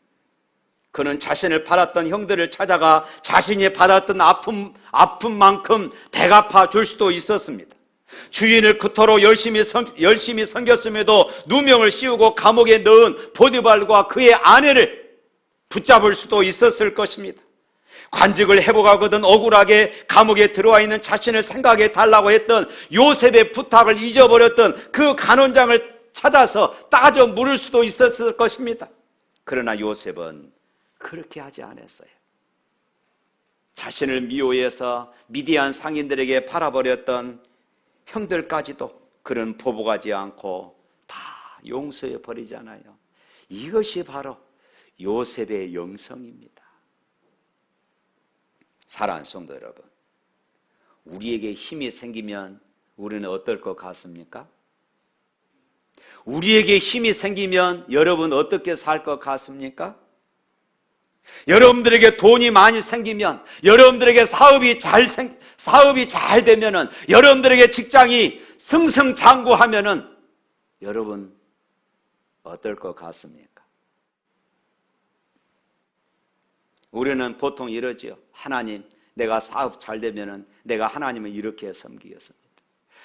그는 자신을 받았던 형들을 찾아가 자신이 받았던 아픔만큼 대갚아 줄 수도 있었습니다. 주인을 그토록 열심히 섬겼음에도 누명을 씌우고 감옥에 넣은 보디발과 그의 아내를 붙잡을 수도 있었을 것입니다. 관직을 회복하거든 억울하게 감옥에 들어와 있는 자신을 생각해 달라고 했던 요셉의 부탁을 잊어버렸던 그 간원장을 찾아서 따져 물을 수도 있었을 것입니다. 그러나 요셉은 그렇게 하지 않았어요. 자신을 미워해서 미디안 상인들에게 팔아버렸던 형들까지도 그런 보복하지 않고 다 용서해 버리잖아요. 이것이 바로 요셉의 영성입니다. 사랑하는 성도 여러분, 우리에게 힘이 생기면 우리는 어떨 것 같습니까? 우리에게 힘이 생기면 여러분 어떻게 살 것 같습니까? 여러분들에게 돈이 많이 생기면, 여러분들에게 사업이 잘 되면은, 여러분들에게 직장이 승승장구하면은 여러분 어떨 것 같습니까? 우리는 보통 이러지요. 하나님, 내가 사업 잘 되면은 내가 하나님을 이렇게 섬기겠습니다.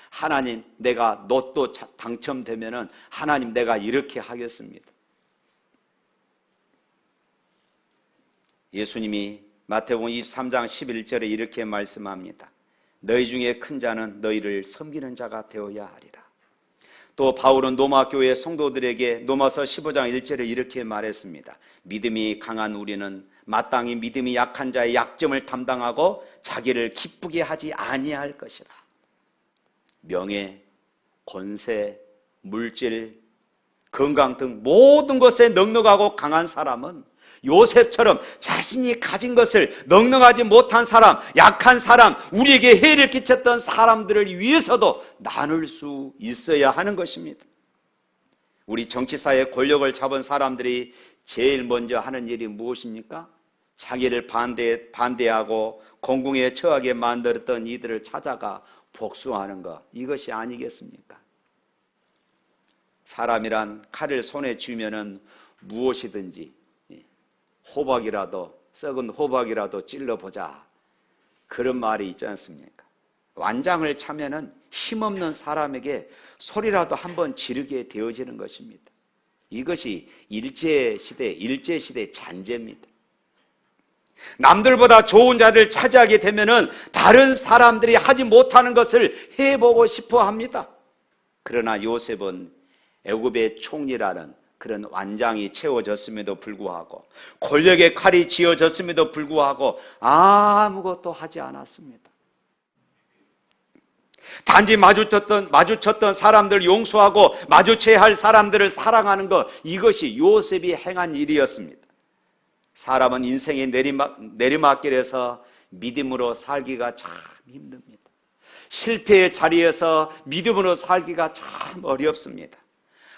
하나님, 내가 로또 당첨되면은 하나님, 내가 이렇게 하겠습니다. 예수님이 마태복음 23장 11절에 이렇게 말씀합니다. 너희 중에 큰 자는 너희를 섬기는 자가 되어야 하리라. 또 바울은 로마 교회 성도들에게 로마서 15장 1절에 이렇게 말했습니다. 믿음이 강한 우리는 마땅히 믿음이 약한 자의 약점을 담당하고 자기를 기쁘게 하지 아니할 것이라. 명예, 권세, 물질, 건강 등 모든 것에 넉넉하고 강한 사람은 요셉처럼 자신이 가진 것을 넉넉하지 못한 사람, 약한 사람, 우리에게 해를 끼쳤던 사람들을 위해서도 나눌 수 있어야 하는 것입니다. 우리 정치사의 권력을 잡은 사람들이 제일 먼저 하는 일이 무엇입니까? 자기를 반대하고 공공에 처하게 만들었던 이들을 찾아가 복수하는 것, 이것이 아니겠습니까? 사람이란 칼을 손에 쥐면은 무엇이든지 호박이라도, 썩은 호박이라도 찔러보자, 그런 말이 있지 않습니까? 완장을 차면은 힘없는 사람에게 소리라도 한번 지르게 되어지는 것입니다. 이것이 일제시대 잔재입니다. 남들보다 좋은 자들 차지하게 되면은 다른 사람들이 하지 못하는 것을 해보고 싶어 합니다. 그러나 요셉은 애굽의 총리라는 그런 완장이 채워졌음에도 불구하고, 권력의 칼이 쥐어졌음에도 불구하고 아무것도 하지 않았습니다. 단지 마주쳤던 사람들을 용서하고 마주쳐야 할 사람들을 사랑하는 것, 이것이 요셉이 행한 일이었습니다. 사람은 인생의 내리막길에서 믿음으로 살기가 참 힘듭니다. 실패의 자리에서 믿음으로 살기가 참 어렵습니다.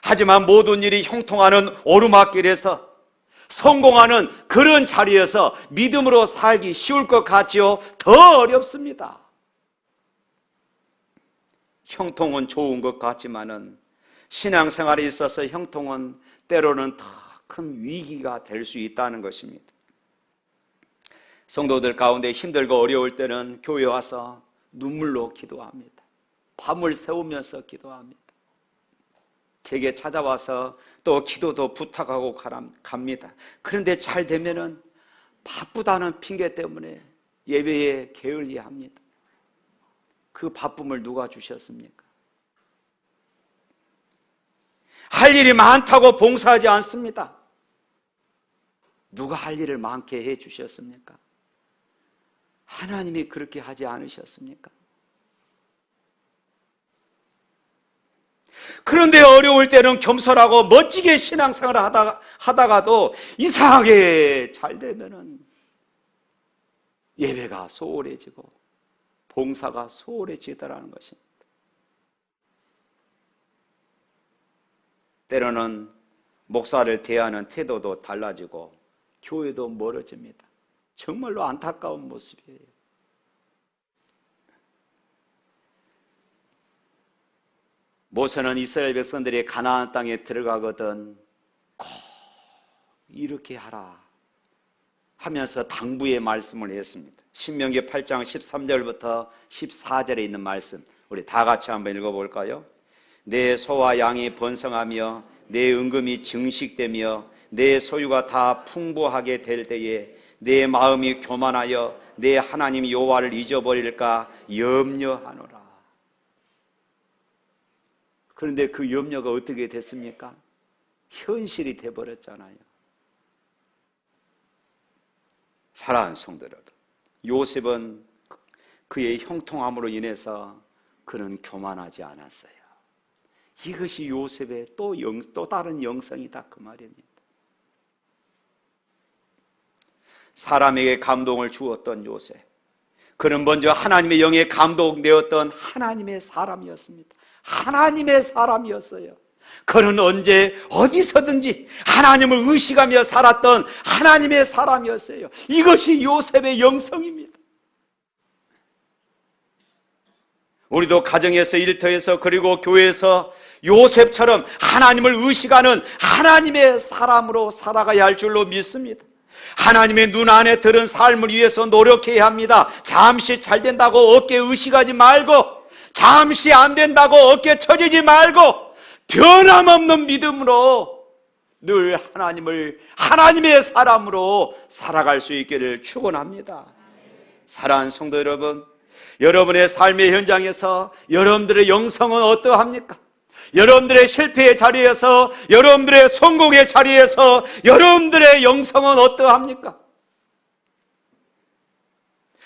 하지만 모든 일이 형통하는 오르막길에서, 성공하는 그런 자리에서 믿음으로 살기 쉬울 것 같지요? 더 어렵습니다. 형통은 좋은 것 같지만은 신앙생활에 있어서 형통은 때로는 더 큰 위기가 될 수 있다는 것입니다. 성도들 가운데 힘들고 어려울 때는 교회 와서 눈물로 기도합니다. 밤을 새우면서 기도합니다. 제게 찾아와서 또 기도도 부탁하고 갑니다. 그런데 잘 되면은 바쁘다는 핑계 때문에 예배에 게을리합니다. 그 바쁨을 누가 주셨습니까? 할 일이 많다고 봉사하지 않습니다. 누가 할 일을 많게 해 주셨습니까? 하나님이 그렇게 하지 않으셨습니까? 그런데 어려울 때는 겸손하고 멋지게 신앙생활을 하다가도 이상하게 잘 되면은 예배가 소홀해지고 봉사가 소홀해지더라는 것입니다. 때로는 목사를 대하는 태도도 달라지고 교회도 멀어집니다. 정말로 안타까운 모습이에요. 모세는 이스라엘 백성들이 가나안 땅에 들어가거든 꼭 이렇게 하라 하면서 당부의 말씀을 했습니다. 신명기 8장 13절부터 14절에 있는 말씀 우리 다 같이 한번 읽어볼까요? 내 소와 양이 번성하며 내 은금이 증식되며 내 소유가 다 풍부하게 될 때에 내 마음이 교만하여 내 하나님 여호와를 잊어버릴까 염려하노라. 그런데 그 염려가 어떻게 됐습니까? 현실이 돼버렸잖아요. 사랑하는 성도 여러분, 요셉은 그의 형통함으로 인해서 그는 교만하지 않았어요. 이것이 요셉의 또 다른 영성이다 그 말입니다. 사람에게 감동을 주었던 요셉, 그는 먼저 하나님의 영에 감동되었던 하나님의 사람이었습니다. 하나님의 사람이었어요. 그는 언제 어디서든지 하나님을 의식하며 살았던 하나님의 사람이었어요. 이것이 요셉의 영성입니다. 우리도 가정에서, 일터에서, 그리고 교회에서 요셉처럼 하나님을 의식하는 하나님의 사람으로 살아가야 할 줄로 믿습니다. 하나님의 눈 안에 들은 삶을 위해서 노력해야 합니다. 잠시 잘 된다고 어깨 의식하지 말고, 잠시 안 된다고 어깨 처지지 말고, 변함없는 믿음으로 늘 하나님의 사람으로 살아갈 수 있기를 축원합니다. 사랑하는 성도 여러분, 여러분의 삶의 현장에서 여러분들의 영성은 어떠합니까? 여러분들의 실패의 자리에서, 여러분들의 성공의 자리에서 여러분들의 영성은 어떠합니까?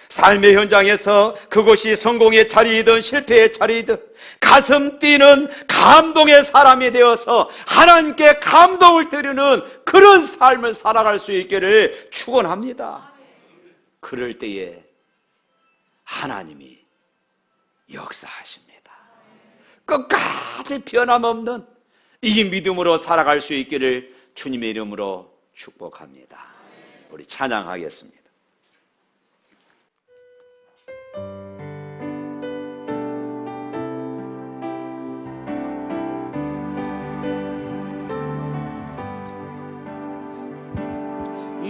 삶의 현장에서 그곳이 성공의 자리이든 실패의 자리이든 가슴 뛰는 감동의 사람이 되어서 하나님께 감동을 드리는 그런 삶을 살아갈 수 있기를 축원합니다. 그럴 때에 하나님이 역사하십니다. 끝까지 변함없는 이 믿음으로 살아갈 수 있기를 주님의 이름으로 축복합니다. 우리 찬양하겠습니다.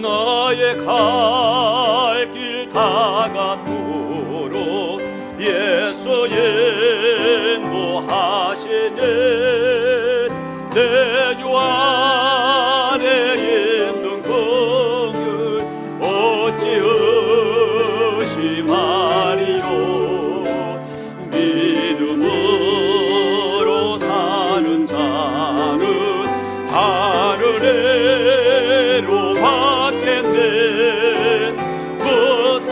나의 갈 길 다가도록 예수 인도하시네. 내 주 안에 있는 긍휼 어찌 의심하리요. 믿음으로 사는 자는 하늘에로 받겠네. 무슨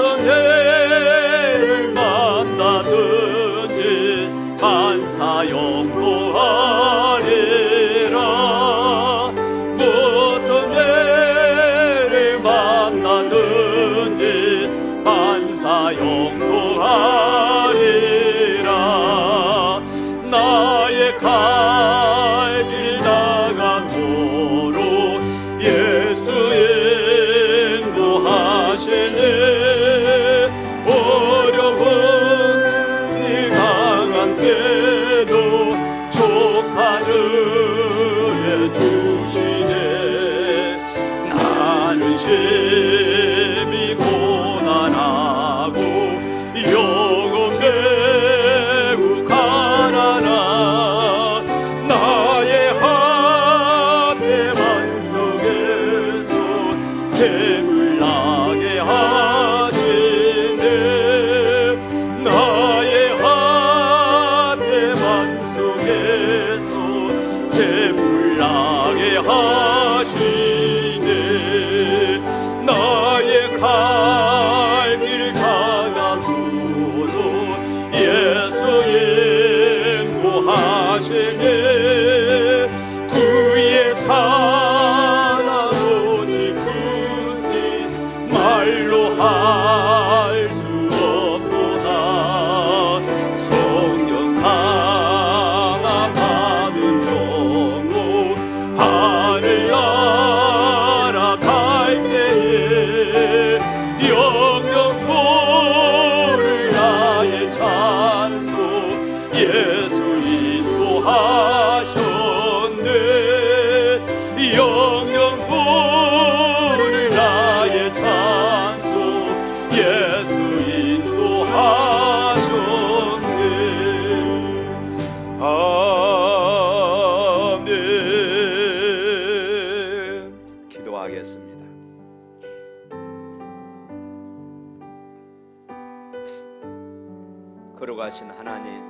인자하신 하나님,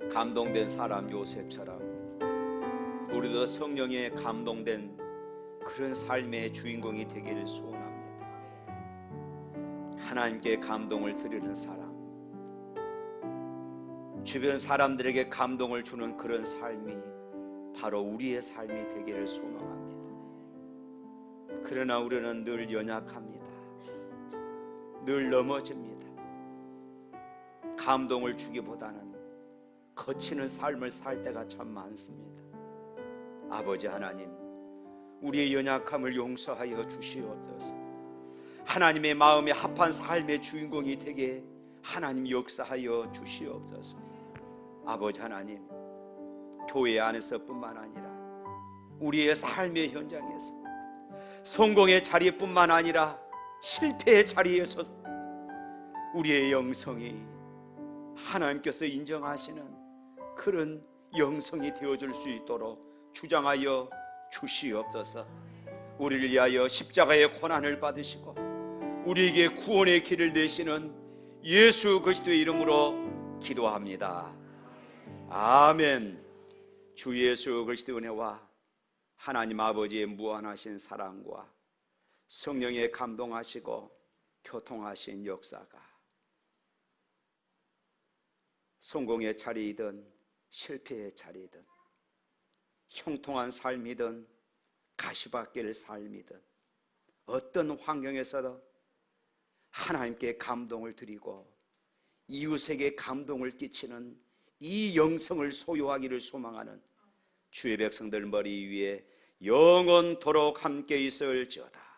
감동된 사람 요셉처럼 우리도 성령에 감동된 그런 삶의 주인공이 되기를 소원합니다. 하나님께 감동을 드리는 사람, 주변 사람들에게 감동을 주는 그런 삶이 바로 우리의 삶이 되기를 소망합니다. 그러나 우리는 늘 연약합니다. 늘 넘어집니다. 감동을 주기보다는 거치는 삶을 살 때가 참 많습니다. 아버지 하나님, 우리의 연약함을 용서하여 주시옵소서. 하나님의 마음에 합한 삶의 주인공이 되게 하나님 역사하여 주시옵소서. 아버지 하나님, 교회 안에서뿐만 아니라 우리의 삶의 현장에서, 성공의 자리뿐만 아니라 실패의 자리에서 우리의 영성이 하나님께서 인정하시는 그런 영성이 되어줄 수 있도록 주장하여 주시옵소서. 우리를 위하여 십자가의 고난을 받으시고 우리에게 구원의 길을 내시는 예수 그리스도의 이름으로 기도합니다. 아멘. 주 예수 그리스도의 은혜와 하나님 아버지의 무한하신 사랑과 성령에 감동하시고 교통하신 역사가 성공의 자리이든 실패의 자리이든 형통한 삶이든 가시밭길 삶이든 어떤 환경에서도 하나님께 감동을 드리고 이웃에게 감동을 끼치는 이 영성을 소유하기를 소망하는 주의 백성들 머리 위에 영원토록 함께 있을지어다.